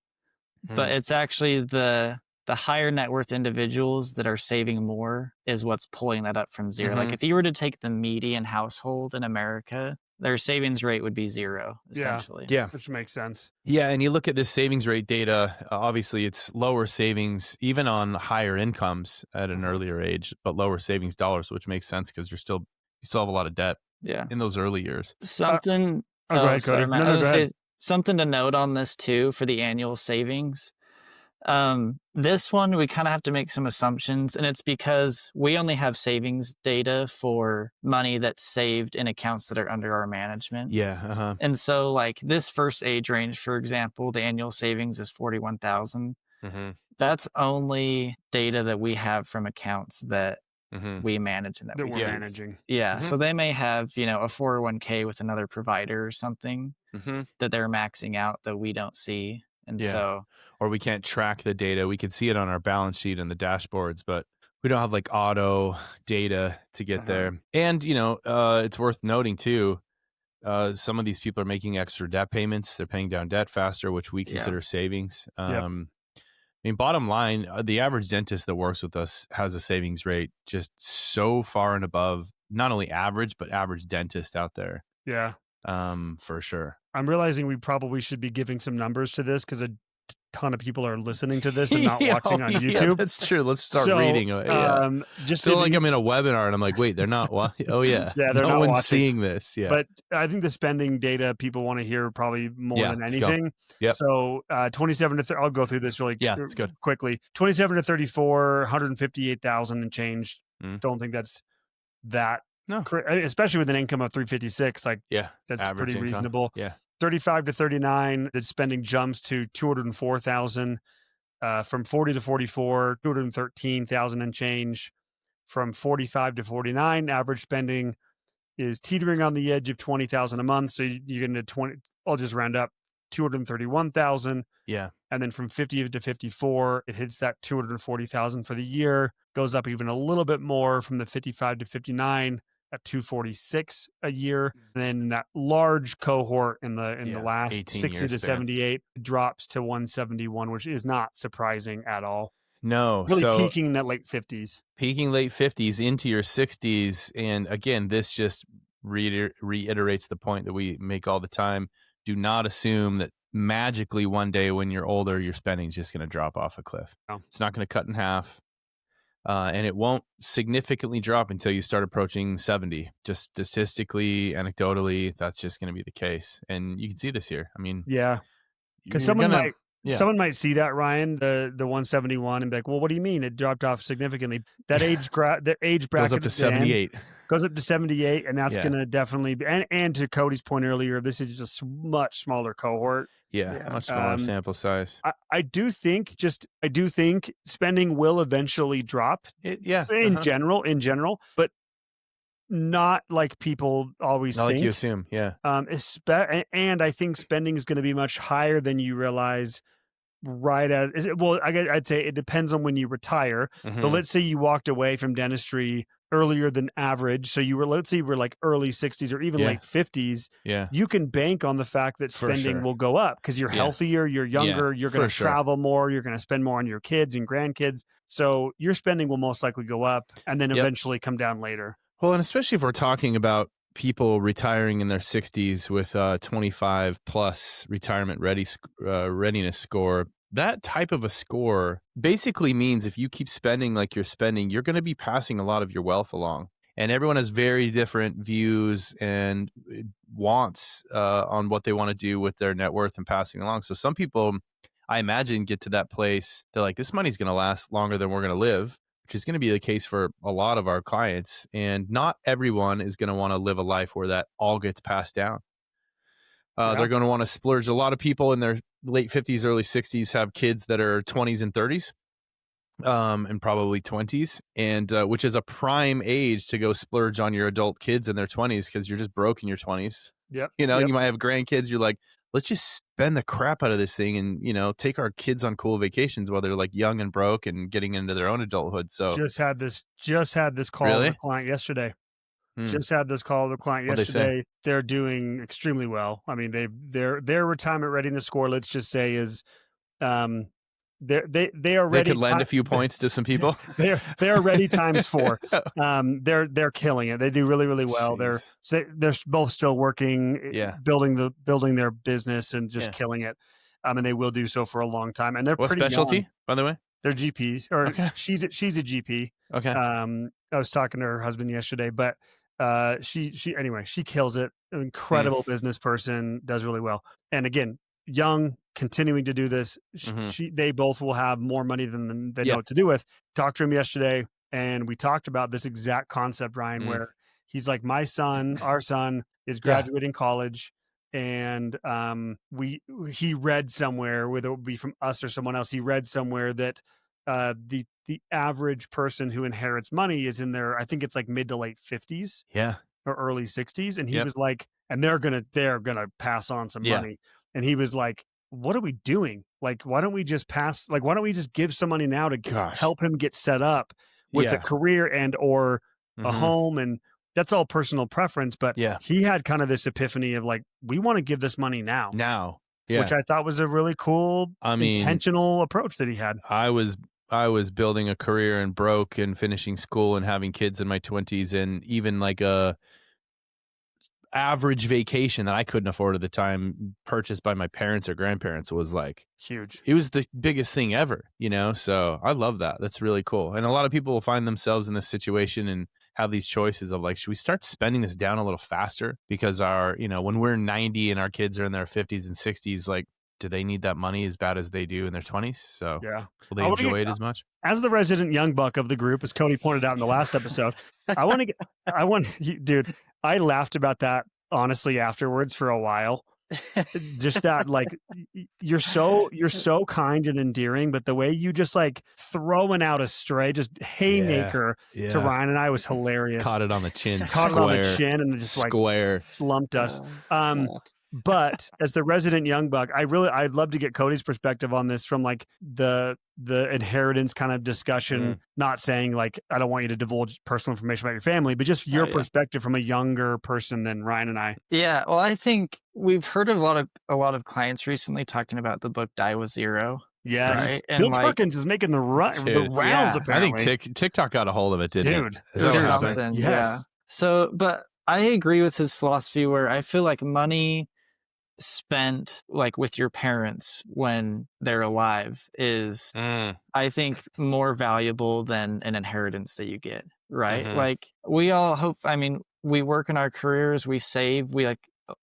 but it's actually the higher net worth individuals that are saving more is what's pulling that up from 0. Like if you were to take the median household in America, their savings rate would be 0, essentially. Yeah. Which makes sense. Yeah. And you look at this savings rate data, obviously it's lower savings, even on higher incomes at an earlier age, but lower savings dollars, which makes sense because you still have a lot of debt in those early years. Something, go ahead, Cody. Go ahead. Something to note on this too for the annual savings. This one, we kind of have to make some assumptions, and it's because we only have savings data for money that's saved in accounts that are under our management. Yeah. And so like this first age range, for example, the annual savings is 41,000. That's only data that we have from accounts that we manage and that we're managing. Yeah. So they may have, a 401k with another provider or something that they're maxing out that we don't see. And so, or we can't track the data. We can see it on our balance sheet and the dashboards, but We don't have like auto data to get there. And, it's worth noting too, some of these people are making extra debt payments. They're paying down debt faster, which we consider savings. I mean, bottom line, the average dentist that works with us has a savings rate just so far and above not only average, but average dentist out there. Yeah. For sure. I'm realizing we probably should be giving some numbers to this because a ton of people are listening to this and not watching on YouTube. Yeah, that's true. Let's start reading. Just feel like I'm in a webinar and I'm like, wait, they're not. Oh yeah, yeah, they're no not one's watching. seeing this. Yeah, but I think the spending data people want to hear probably more than anything. Yep. So 27 to 30, I'll go through this really quickly. 27 to 34, 158,000 and change. Don't think that's that. No, especially with an income of 356. Like, that's pretty income. reasonable. Yeah. 35 to 39, the spending jumps to 204,000. From 40 to 44, 213,000 and change. From 45 to 49, average spending is teetering on the edge of 20,000 a month. So you get into 20. I'll just round up 231,000. Yeah. And then from 50 to 54, it hits that 240,000 for the year. Goes up even a little bit more from the 55 to 59 at 246 a year. And then that large cohort in the last 60 to 78 drops to 171, which is not surprising at all. No, really peaking in that late 50s. Peaking late 50s into your 60s. And again, this just reiterates the point that we make all the time. Do not assume that magically one day when you're older, your spending is just going to drop off a cliff. No. It's not going to cut in half. And it won't significantly drop until you start approaching 70. Just statistically, anecdotally, that's just going to be the case. And you can see this here. I mean, because someone might see that, Ryan, the 171, and be like, well, what do you mean it dropped off significantly? That age bracket goes up to 78. Goes up to 78, and that's going to definitely be, and to Cody's point earlier, this is just a much smaller cohort. Much smaller sample size. I do think spending will eventually drop. In general, but not like people always think. Not like you assume, And I think spending is going to be much higher than you realize. I'd say it depends on when you retire. But let's say you walked away from dentistry earlier than average. So let's say you were like early 60s or even late 50s. You can bank on the fact that spending will go up because you're healthier, you're younger, you're going to travel more, you're going to spend more on your kids and grandkids. So your spending will most likely go up and then eventually come down later. Well, and especially if we're talking about people retiring in their 60s with 25 plus retirement readiness score, that type of a score basically means if you keep spending like you're spending, you're going to be passing a lot of your wealth along. And everyone has very different views and wants on what they want to do with their net worth and passing along. So some people, I imagine, get to that place. They're like, this money's going to last longer than we're going to live, which is going to be the case for a lot of our clients. And not everyone is going to want to live a life where that all gets passed down. They're going to want to splurge. A lot of people in their late 50s, early 60s have kids that are 20s and 30s and probably 20s, and which is a prime age to go splurge on your adult kids in their 20s because you're just broke in your 20s. You might have grandkids. You're like, let's just spend the crap out of this thing and, take our kids on cool vacations while they're like young and broke and getting into their own adulthood. So just had this call with a client yesterday. Just had this call with a client yesterday. They're doing extremely well. I mean, their retirement readiness score, let's just say, is they are ready. They could lend a few points to some people. they're ready times 4. They're killing it. They do really, really well. Jeez. They're both still working, building their business and just killing it. And they will do so for a long time. And they're what pretty specialty, young. by the way? They're GPs, or she's a GP. Okay. I was talking to her husband yesterday, but she kills it. An incredible business person, does really well. And again, young, continuing to do this. They both will have more money than they know what to do with. Talked to him yesterday, and we talked about this exact concept, Ryan, where he's like, our son is graduating college. And he read somewhere, whether it would be from us or someone else, he read somewhere that the average person who inherits money is in their, I think it's like mid to late 50s or early 60s. And he was like, and they're gonna pass on some money. And he was like, what are we doing? Like, why don't we just give some money now to help him get set up with a career and or a home, and that's all personal preference. But he had kind of this epiphany of like, we want to give this money now. Which I thought was a really cool, intentional approach that he had. I was building a career and broke and finishing school and having kids in my 20s, and even like a average vacation that I couldn't afford at the time, purchased by my parents or grandparents, was like huge. It was the biggest thing ever, you know? So I love that. That's really cool. And a lot of people will find themselves in this situation and have these choices of like, should we start spending this down a little faster? Because when we're 90 and our kids are in their 50s and 60s, like, do they need that money as bad as they do in their 20s? So will they enjoy it as much? As the resident young buck of the group, as Cody pointed out in the last episode, dude, I laughed about that honestly afterwards for a while. Just that, like, you're so kind and endearing, but the way you just like throwing out a stray, just haymaker to Ryan and I was hilarious. Caught it on the chin, and just like slumped us. But as the resident young buck, I'd love to get Cody's perspective on this from like the inheritance kind of discussion. Not saying like, I don't want you to divulge personal information about your family, but just your perspective from a younger person than Ryan and I. Yeah. Well, I think we've heard of a lot of clients recently talking about the book Die with Zero. Yes. Right? And Bill Perkins is making the rounds apparently. I think TikTok got a hold of it, didn't it? Yeah. So, but I agree with his philosophy where I feel like money spent like with your parents when they're alive is I think more valuable than an inheritance that you get, right? Like we all hope, we work in our careers, we save,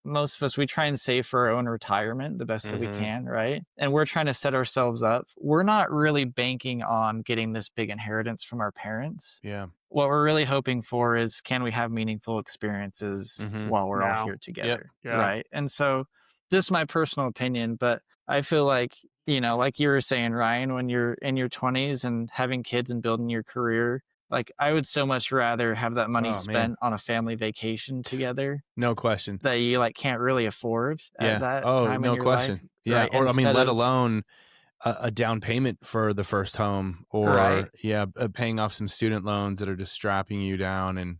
most of us, we try and save for our own retirement the best that we can, right? And we're trying to set ourselves up. We're not really banking on getting this big inheritance from our parents. What we're really hoping for is, can we have meaningful experiences while we're all here together, right? And so this is my personal opinion, but I feel like, like you were saying, Ryan, when you're in your 20s and having kids and building your career, like I would so much rather have that money spent on a family vacation together. No question. That you like can't really afford at that time in your life. Yeah. Right? Or let alone a down payment for the first home, or paying off some student loans that are just strapping you down, and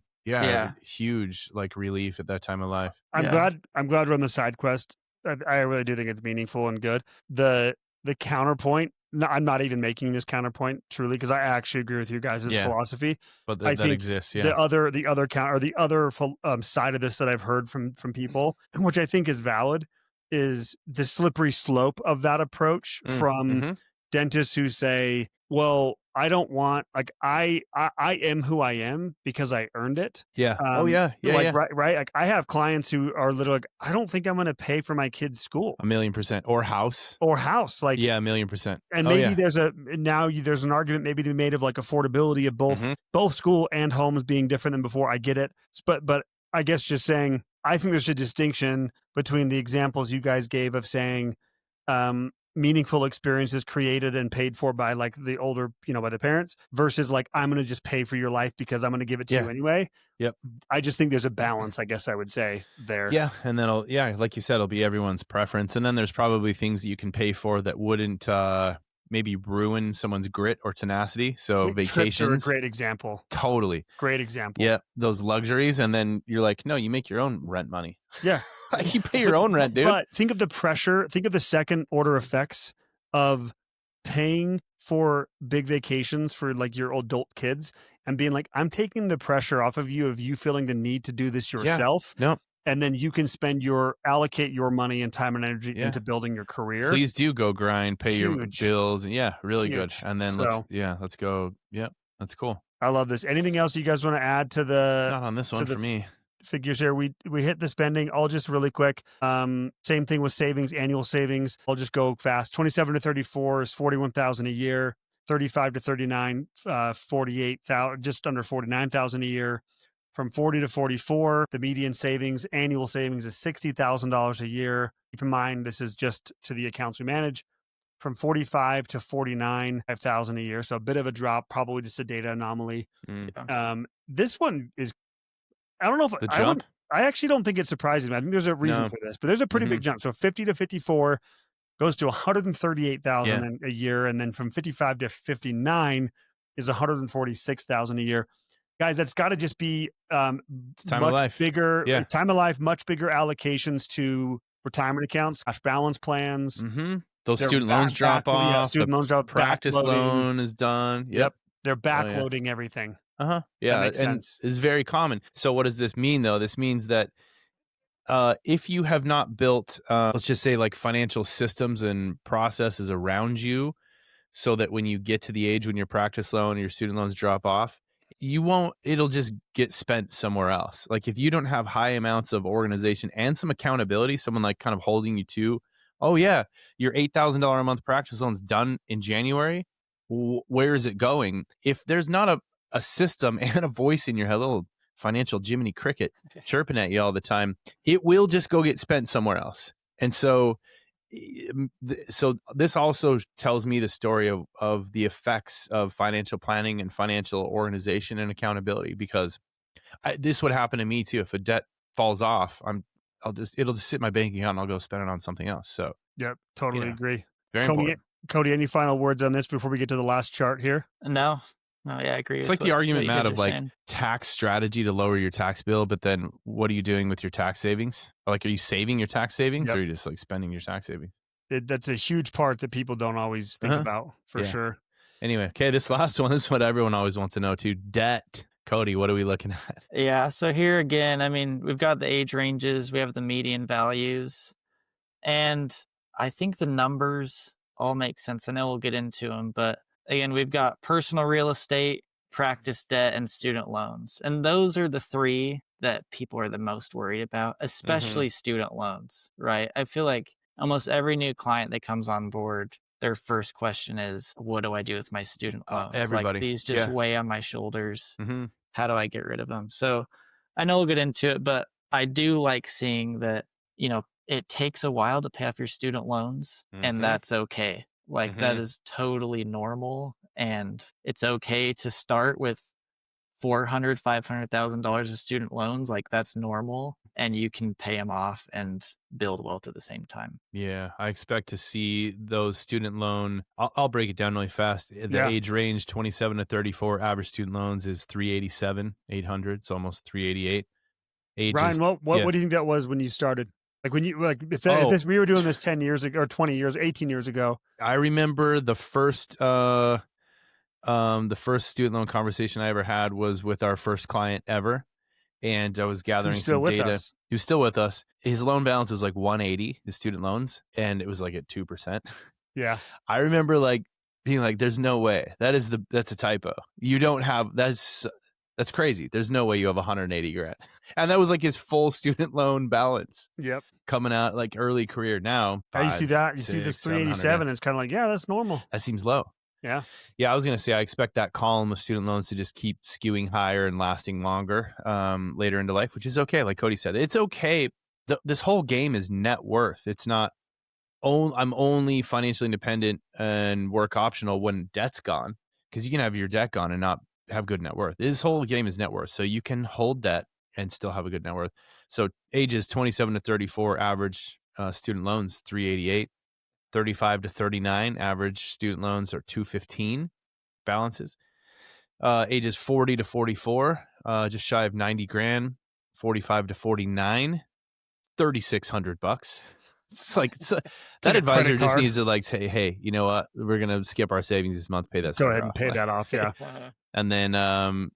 huge like relief at that time of life. I'm glad we're on the side quest. I really do think it's meaningful and good. The counterpoint, I'm not even making this counterpoint truly, because I actually agree with you guys' philosophy. But I think exists. The other side of this that I've heard from people, which I think is valid, is the slippery slope of that approach from dentists who say, well, I don't want, like, I am who I am because I earned it. Right. Like I have clients who are literally like, I don't think I'm going to pay for my kid's school. 1,000,000%. Or house. Like, 1,000,000%. And maybe there's an argument maybe to be made of like affordability of both school and homes being different than before. I get it. But I guess just saying, I think there's a distinction between the examples you guys gave of saying, meaningful experiences created and paid for by like the older, by the parents, versus like, I'm going to just pay for your life because I'm going to give it to you anyway. I just think there's a balance, I guess I would say there. Yeah. And then like you said, it'll be everyone's preference. And then there's probably things that you can pay for that wouldn't maybe ruin someone's grit or tenacity. So vacations are a great example. Totally. Great example. Yeah. Those luxuries. And then you're like, no, you make your own rent money. Yeah. You pay your own rent, dude. But think of the pressure, think of the second order effects of paying for big vacations for like your adult kids and being like, I'm taking the pressure off of you feeling the need to do this yourself. And then you can allocate your money and time and energy into building your career. Please do go grind, pay your bills. Really good. And then let's go. Yeah, that's cool. I love this. Anything else you guys want to add to the? Not on this one for me. Figures here. We hit the spending. I'll just really quick. Same thing with savings, annual savings. I'll just go fast. 27 to 34 is 41,000 a year. 35 to 39, 48,000, just under 49,000 a year. From 40 to 44, the median savings, annual savings is $60,000 a year. Keep in mind, this is just to the accounts we manage. From 45 to 49, 5,000 a year. So a bit of a drop, probably just a data anomaly. This one is, I don't know if the jump. I actually don't think it's surprising. I think there's a reason for this, but there's a pretty big jump. So 50 to 54 goes to 138,000 a year, and then from 55 to 59, is $146,000 a year. Guys, that's got to just be time of much life. bigger Yeah. time of life, much bigger allocations to retirement accounts, cash balance plans. Those student loans drop off. Yeah, student loans drop. Practice loan is done. Yep. They're backloading everything. Yeah, that makes sense. It's very common. So what does this mean, though? This means that if you have not built, let's just say, like financial systems and processes around you, so that when you get to the age when your practice loan or your student loans drop off, it'll just get spent somewhere else. Like if you don't have high amounts of organization and some accountability, someone like kind of holding you to, oh yeah, your $8,000 a month practice loan's done in January. Where is it going? If there's not a system and a voice in your head, a little financial Jiminy Cricket chirping at you all the time, it will just go get spent somewhere else. And so this also tells me the story of the effects of financial planning and financial organization and accountability, because this would happen to me too. If a debt falls off, it'll just sit in my bank account and I'll go spend it on something else. So yep, totally agree. Very important. Cody, any final words on this before we get to the last chart here? No, yeah, I agree. It's like the argument, Matt, of like tax strategy to lower your tax bill, but then what are you doing with your tax savings? Like, are you saving your tax savings, or are you just like spending your tax savings? That's a huge part that people don't always think about, for sure. Anyway, okay, this last one, this is what everyone always wants to know too. Debt. Cody, what are we looking at? Yeah, so here again, I mean, we've got the age ranges, we have the median values, and I think the numbers all make sense. I know we'll get into them, but again, we've got personal real estate, practice debt, and student loans. And those are the three that people are the most worried about, especially student loans, right? I feel like almost every new client that comes on board, their first question is, what do I do with my student loans? Everybody. Like, these just weigh on my shoulders. How do I get rid of them? So I know we'll get into it, but I do like seeing that, it takes a while to pay off your student loans, and that's okay. Like that is totally normal, and it's okay to start with $400,000, $500,000 of student loans. Like that's normal, and you can pay them off and build wealth at the same time. Yeah, I expect to see those student loan. I'll break it down really fast. The age range 27 to 34, average student loans is 387, 800, so almost 388. Ryan, what do you think that was when you started? Like when you we were doing this 10 years ago, or 20 years, 18 years ago. I remember the first student loan conversation I ever had was with our first client ever, and I was gathering some data. He was still with us. His loan balance was like 180, his student loans, and it was like at 2%. Yeah, I remember like being like, "There's no way. That's a typo. You don't have That's crazy. There's no way you have 180 grand." And that was like his full student loan balance. Yep. Coming out like early career now. You see that? You see this 387. It's kind of like, that's normal. That seems low. Yeah. Yeah. I was going to say, I expect that column of student loans to just keep skewing higher and lasting longer later into life, which is okay. Like Cody said, it's okay. This whole game is net worth. It's not, I'm only financially independent and work optional when debt's gone, because you can have your debt gone and not have good net worth. This whole game is net worth. So you can hold debt and still have a good net worth. So ages 27 to 34, average student loans 388, 35 to 39, average student loans are 215 balances. Ages 40 to 44, just shy of 90 grand. 45 to 49, $3,600. It's like that advisor just needs to like say, "Hey, you know what? We're gonna skip our savings this month. Pay that. Go ahead and pay that off." Yeah. And then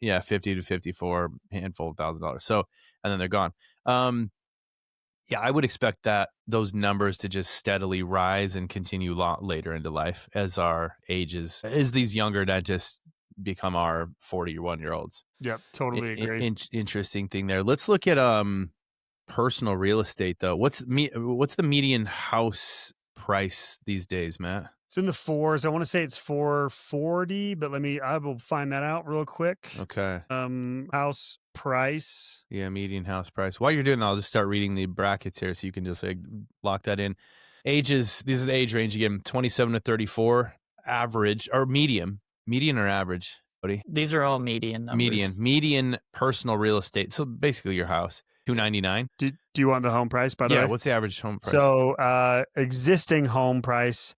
50 to 54, handful of $1,000. So, and then they're gone. I would expect that those numbers to just steadily rise and continue later into life as our ages, as these younger dentists become our 41-year-olds. Yep, totally agree. Interesting thing there. Let's look at personal real estate though. What's the median house price these days, Matt? It's in the fours. I want to say it's 440, but I will find that out real quick. Okay. House price. Yeah, median house price. While you're doing that, I'll just start reading the brackets here so you can just lock that in. Ages, these are the age range again, 27 to 34, average or median or average, buddy? These are all median numbers. Median personal real estate. So basically your house, $299. Do you want the home price, by the way? Yeah, what's the average home price? So existing home price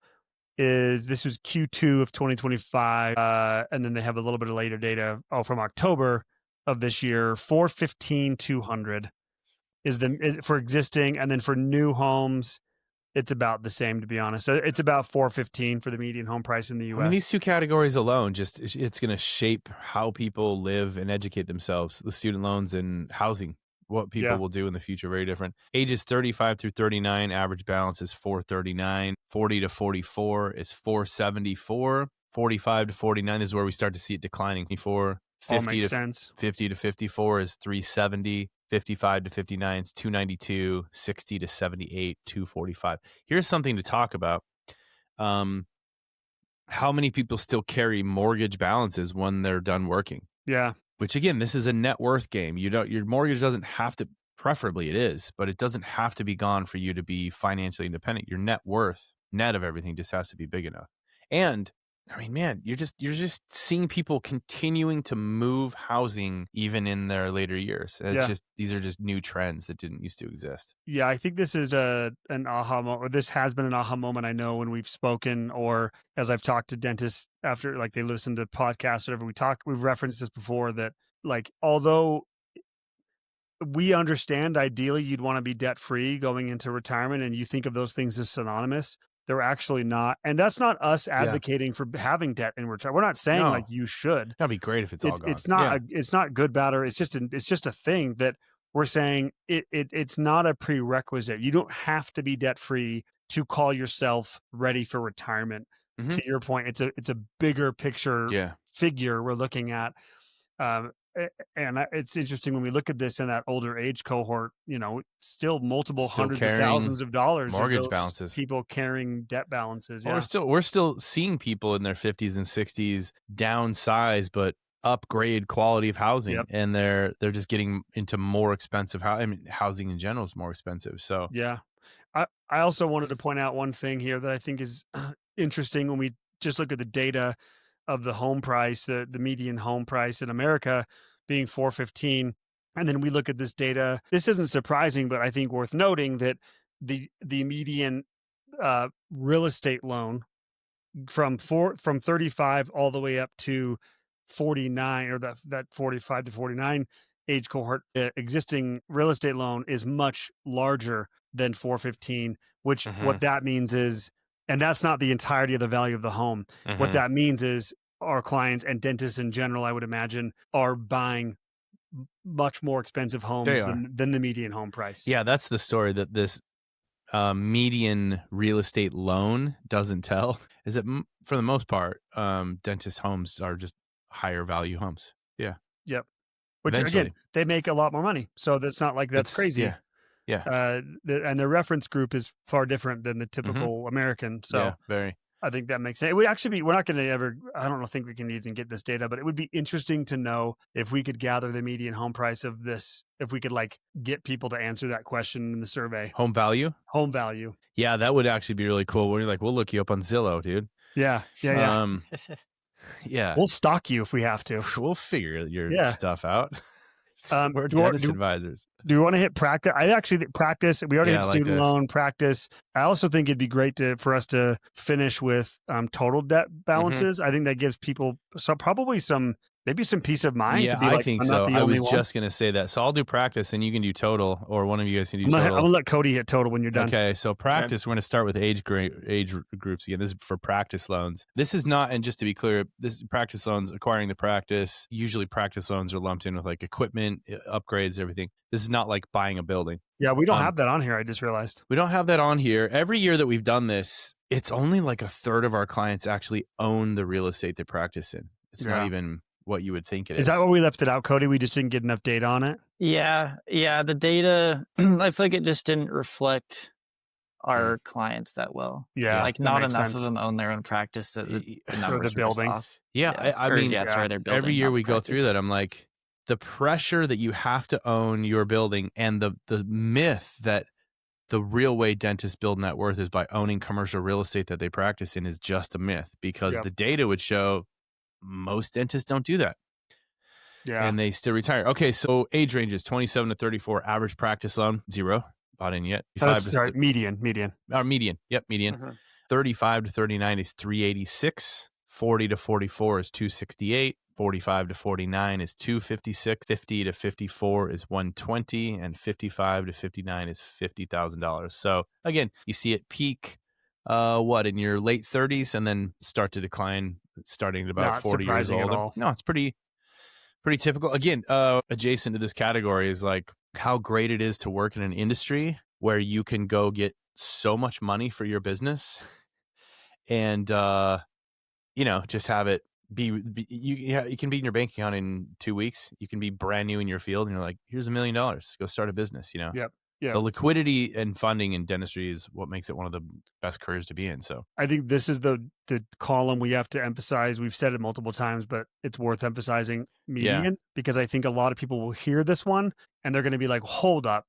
this was Q2 of 2025. And then they have a little bit of later data from October of this year. 415,200 is for existing, and then for new homes, it's about the same, to be honest. So it's about 415 for the median home price in the U.S. I mean, these two categories alone, it's going to shape how people live and educate themselves. The student loans and housing, what people will do in the future, very different. Ages 35 through 39, average balance is 439. 40 to 44 is 474. 45 to 49 is where we start to see it declining. 50 to 54 is 370. 55 to 59 is 292. 60 to 78, 245. Here's something to talk about. How many people still carry mortgage balances when they're done working? Yeah. Which again, this is a net worth game. Your mortgage doesn't have to, preferably it is, but it doesn't have to be gone for you to be financially independent. Your net worth, net of everything, just has to be big enough. And I mean, man, you're just seeing people continuing to move housing even in their later years. It's these are just new trends that didn't used to exist. Yeah, I think this is an aha moment, or this has been an aha moment. I know when we've spoken, or as I've talked to dentists after, like, they listen to podcasts, whatever we've referenced this before, that, like, although we understand ideally you'd want to be debt free going into retirement, and you think of those things as synonymous, they're actually not. And that's not us advocating for having debt in retirement. We're not saying like you should. That'd be great if it's all gone. It's not. It's not good, bad, or it's just a thing that we're saying. It's not a prerequisite. You don't have to be debt free to call yourself ready for retirement. To your point, it's a bigger picture figure we're looking at. And it's interesting when we look at this in that older age cohort, still multiple hundreds of thousands of dollars mortgage balances, people carrying debt balances. Well, we're still seeing people in their 50s and 60s downsize, but upgrade quality of housing, and they're just getting into more expensive housing. I mean, housing in general is more expensive. So I also wanted to point out one thing here that I think is interesting when we just look at the data of the home price, the median home price in America being 415. And then we look at this data. This isn't surprising, but I think worth noting that the median real estate loan from 35 all the way up to 49, or that 45 to 49 age cohort, existing real estate loan is much larger than 415, which what that means is, and that's not the entirety of the value of the home. What that means is our clients and dentists in general, I would imagine, are buying much more expensive homes than the median home price. Yeah, that's the story that this median real estate loan doesn't tell, is that for the most part, dentist homes are just higher value homes. Yeah. Yep. Which again, they make a lot more money. So that's not like that's crazy. Yeah. And the reference group is far different than the typical American. So very. I think that makes sense. It would actually be, we're not going to ever, I don't think we can even get this data, but it would be interesting to know if we could gather the median home price of this, if we could like get people to answer that question in the survey. Home value. Yeah, that would actually be really cool. Where you're like, we'll look you up on Zillow, dude. Yeah. Yeah. We'll stalk you if we have to. We'll figure your stuff out. We're dentist advisors. Do you want to hit practice? I actually think practice. We already hit student loan practice. I also think it'd be great for us to finish with total debt balances. I think that gives people maybe some peace of mind. Yeah, to be I think so. I was just going to say that. So I'll do practice and you can do total, or one of you guys can do total. I'm going to let Cody hit total when you're done. Okay, so practice, we're going to start with age groups again. This is for practice loans. This is not, and just to be clear, this practice loans, acquiring the practice, usually practice loans are lumped in with like equipment, upgrades, everything. This is not like buying a building. Yeah, we don't have that on here. I just realized. We don't have that on here. Every year that we've done this, it's only like a third of our clients actually own the real estate they practice in. It's not even what you would think it is. Is that why we left it out, Cody? We just didn't get enough data on it? Yeah. The data, I feel like it just didn't reflect our clients that well. Yeah. Like not enough of them own their own practice that the numbers the building. Off. Yeah. I mean, their building. Every year we go through that. I'm like, the pressure that you have to own your building, and the myth that the real way dentists build net worth is by owning commercial real estate that they practice in is just a myth, because the data would show most dentists don't do that. Yeah. And they still retire. Okay, so age ranges 27 to 34, average practice loan, 0. Bought in yet. Median. Median. Yep, median. 35 to 39 is 386. 40 to 44 is 268. 45 to 49 is 256. 50 to 54 is 120, and 55 to 59 is $50,000. So again, you see it peak in your late 30s and then start to decline starting at about 40 years old. No, it's pretty typical. Again, adjacent to this category is like how great it is to work in an industry where you can go get so much money for your business and just have it be you can be in your bank account in 2 weeks. You can be brand new in your field and you're like, here's $1 million, go start a business. Yep. The liquidity and funding in dentistry is what makes it one of the best careers to be in. So I think this is the column we have to emphasize. We've said it multiple times, but it's worth emphasizing, median, because I think a lot of people will hear this one and they're going to be like, hold up,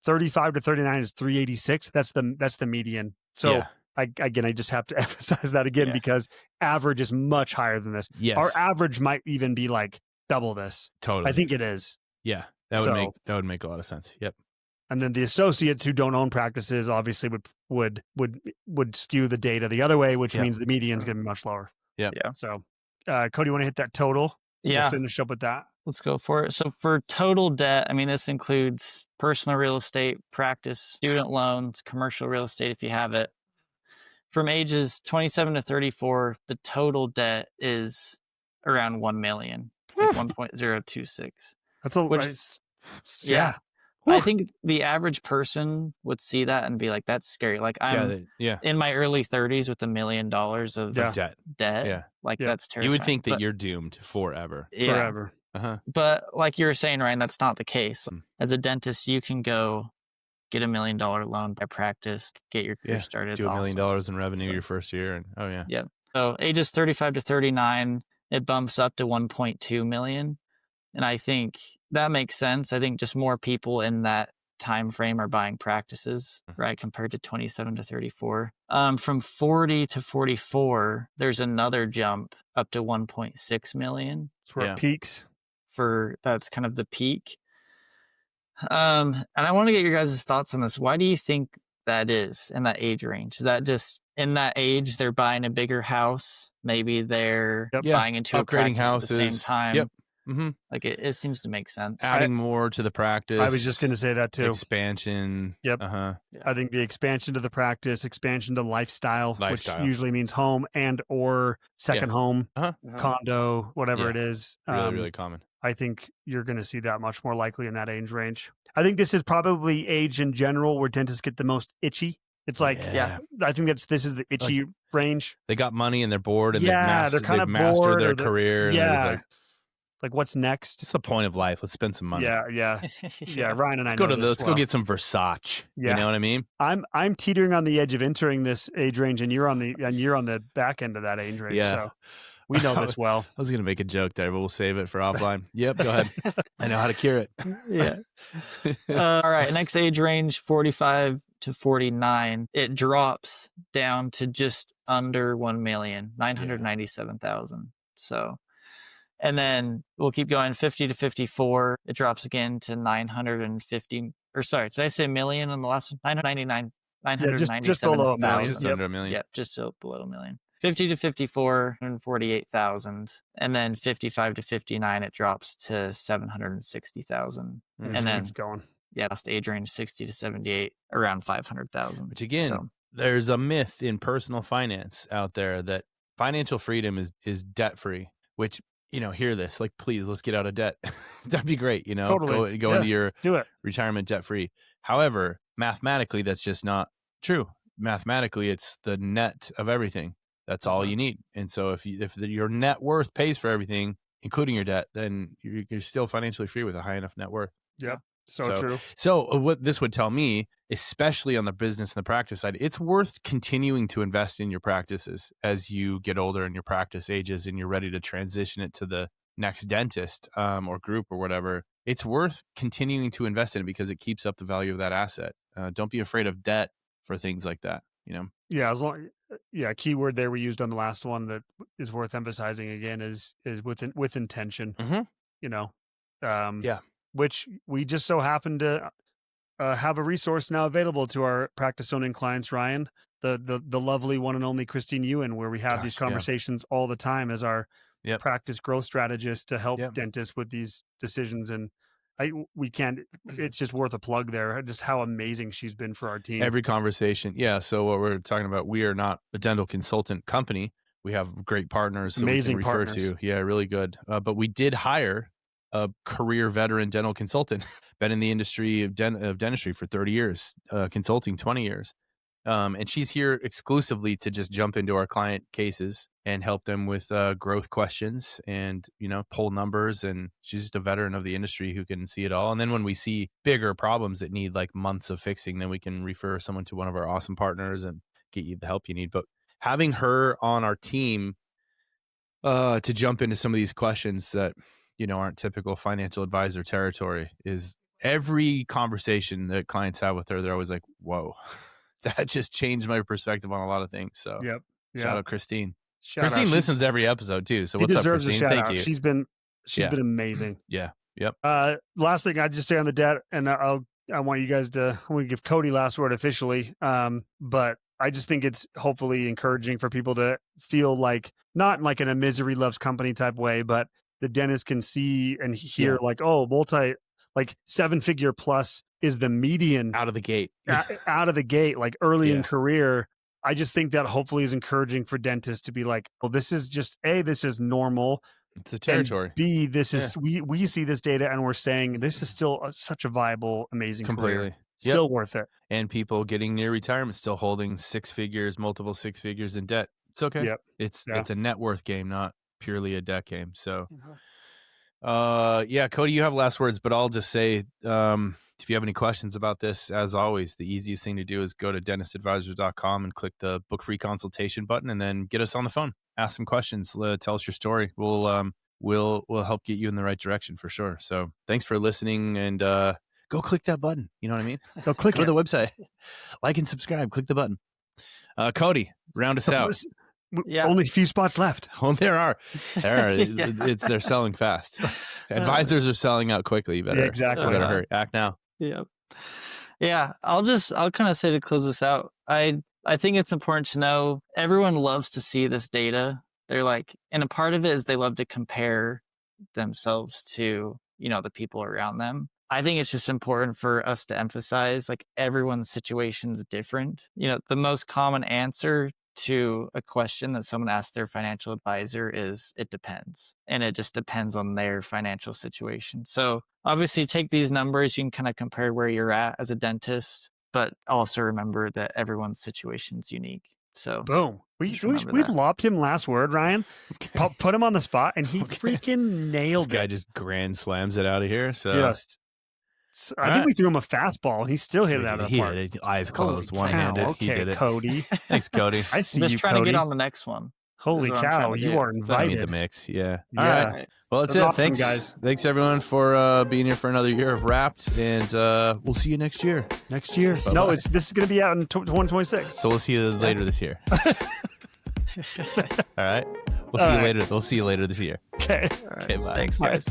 35 to 39 is 386. That's the median. So I just have to emphasize that again because average is much higher than this. Yes. Our average might even be like double this. Totally. I think it is. Yeah. That would make a lot of sense. Yep. And then the associates who don't own practices obviously would skew the data the other way, which means the median is going to be much lower. Yeah. So, Cody, you want to hit that total? Yeah. We'll finish up with that. Let's go for it. So for total debt, I mean, this includes personal real estate, practice, student loans, commercial real estate if you have it. From ages 27 to 34, the total debt is around 1 million. It's like 1.026. That's a yeah. I think the average person would see that and be like, that's scary. Like I'm in my early 30s with $1 million of debt. Yeah. That's terrifying. You would think that you're doomed forever. Yeah. Forever. Uh-huh. But like you were saying, Ryan, that's not the case. As a dentist, you can go get $1 million loan by practice, get your career started. It's do $1 million in revenue your first year. And yeah. So ages 35 to 39, it bumps up to 1.2 million. And I think that makes sense. I think just more people in that time frame are buying practices, right, compared to 27 to 34. From 40 to 44, there's another jump up to 1.6 million. That's where it peaks. That's kind of the peak. And I want to get your guys' thoughts on this. Why do you think that is in that age range? Is that just in that age they're buying a bigger house? Maybe they're buying into a practice houses at the same time. Yep. Mm-hmm. Like it seems to make sense. Adding more to the practice. I was just going to say that too. Expansion. Yep. I think the expansion to the practice, expansion to lifestyle, which usually means home and or second home, condo, whatever it is. Really common. I think you're going to see that much more likely in that age range. I think this is probably age in general where dentists get the most itchy. It's like, I think this is the itchy range. They got money and they're bored and they're kind of mastered bored their career. And like what's next? It's the point of life. Let's spend some money. Yeah. Ryan and let's go get some Versace. Yeah. You know what I mean? I'm teetering on the edge of entering this age range, and you're on the back end of that age range. Yeah. So we know this well. I was gonna make a joke there, but we'll save it for offline. Yep, go ahead. I know how to cure it. Yeah. All right. Next age range, 45 to 49. It drops down to just under 1,997,000. So. And then we'll keep going 50 to 54. It drops again to 950. Or sorry, did I say million on the last one? 997,000. Just below a million. Just under a million. Yep, just below a million. 50 to 54, 148,000. And then 55 to 59, it drops to 760,000. And then keeps going. Yeah, last age range 60 to 78, around 500,000. Which again, there's a myth in personal finance out there that financial freedom is debt free, which hear this, like, please, let's get out of debt. That'd be great. Totally. Go into your do it. Retirement debt free. However, mathematically, that's just not true. Mathematically, it's the net of everything. That's all you need. And so if your net worth pays for everything, including your debt, then you're still financially free with a high enough net worth. Yeah. So true. So what this would tell me, especially on the business and the practice side, it's worth continuing to invest in your practices as you get older and your practice ages and you're ready to transition it to the next dentist or group or whatever. It's worth continuing to invest in it because it keeps up the value of that asset. Don't be afraid of debt for things like that. Yeah. Keyword there we used on the last one that is worth emphasizing again is with intention. Mm-hmm. Which we just so happen to have a resource now available to our practice owning clients, Ryan. the lovely one and only Christine Ewan, where we have these conversations all the time as our practice growth strategist to help dentists with these decisions. And we can't, it's just worth a plug there, just how amazing she's been for our team. Every conversation. Yeah. So what we're talking about, we are not a dental consultant company. We have great partners. Amazing we can refer partners. to. Yeah, really good. But we did hire a career veteran dental consultant, been in the industry of dentistry for 30 years, consulting 20 years. And she's here exclusively to just jump into our client cases and help them with growth questions and, pull numbers. And she's just a veteran of the industry who can see it all. And then when we see bigger problems that need like months of fixing, then we can refer someone to one of our awesome partners and get you the help you need. But having her on our team to jump into some of these questions that, aren't typical financial advisor territory is every conversation that clients have with her, they're always like, whoa. That just changed my perspective on a lot of things. So shout out Christine. Christine listens every episode too. So what's up, Christine? Thank you. She's been amazing. Yeah. Yep. Last thing I'd just say on the debt, and I want you guys to, I want to give Cody last word officially. But I just think it's hopefully encouraging for people to feel like, not like in a misery loves company type way, but the dentist can see and hear like, oh, like 7-figure plus is the median out of the gate, like early in career. I just think that hopefully is encouraging for dentists to be like, well, this is just this is normal. It's a territory. And B, this is, we see this data and we're saying this is still such a viable, amazing career. Still worth it. And people getting near retirement, still holding 6 figures, multiple 6 figures in debt. It's okay. Yep. It's a net worth game, not purely a debt game. So, Cody, you have last words, but I'll just say, if you have any questions about this, as always, the easiest thing to do is go to dentistadvisors.com and click the book free consultation button and then get us on the phone. Ask some questions. Tell us your story. We'll help get you in the right direction for sure. So thanks for listening and go click that button. You know what I mean? Go click to the website. Like and subscribe. Click the button. Cody, round us out. Only a few spots left. Oh, there are. They're selling fast. Advisors are selling out quickly. You better hurry. Act now. Yep. Yeah. I'll kind of say to close this out. I think it's important to know everyone loves to see this data. They're like, and a part of it is they love to compare themselves to, the people around them. I think it's just important for us to emphasize like everyone's situation is different. The most common answer to a question that someone asks their financial advisor is it depends. And it just depends on their financial situation. So obviously take these numbers, you can kind of compare where you're at as a dentist, but also remember that everyone's situation is unique. So boom. We lobbed him last word, Ryan. Okay. Put him on the spot and he freaking nailed it. This guy just grand slams it out of here. So I think we threw him a fastball and he still hit it out of the park. He did it, eyes closed, one-handed. Okay, he did it. Cody. Thanks, Cody. I see I'm just you, trying Cody. to get on the next one. Holy cow, you are invited. The mix, yeah. All right. Well, that's it. Awesome, thanks, guys. Thanks, everyone, for being here for another year of Wrapped, and we'll see you next year. Next year? Bye-bye. No, this is going to be out in 2026. So we'll see you later this year. All right. We'll see you later. We'll see you later this year. Okay. All right. Okay. Bye. Thanks, guys.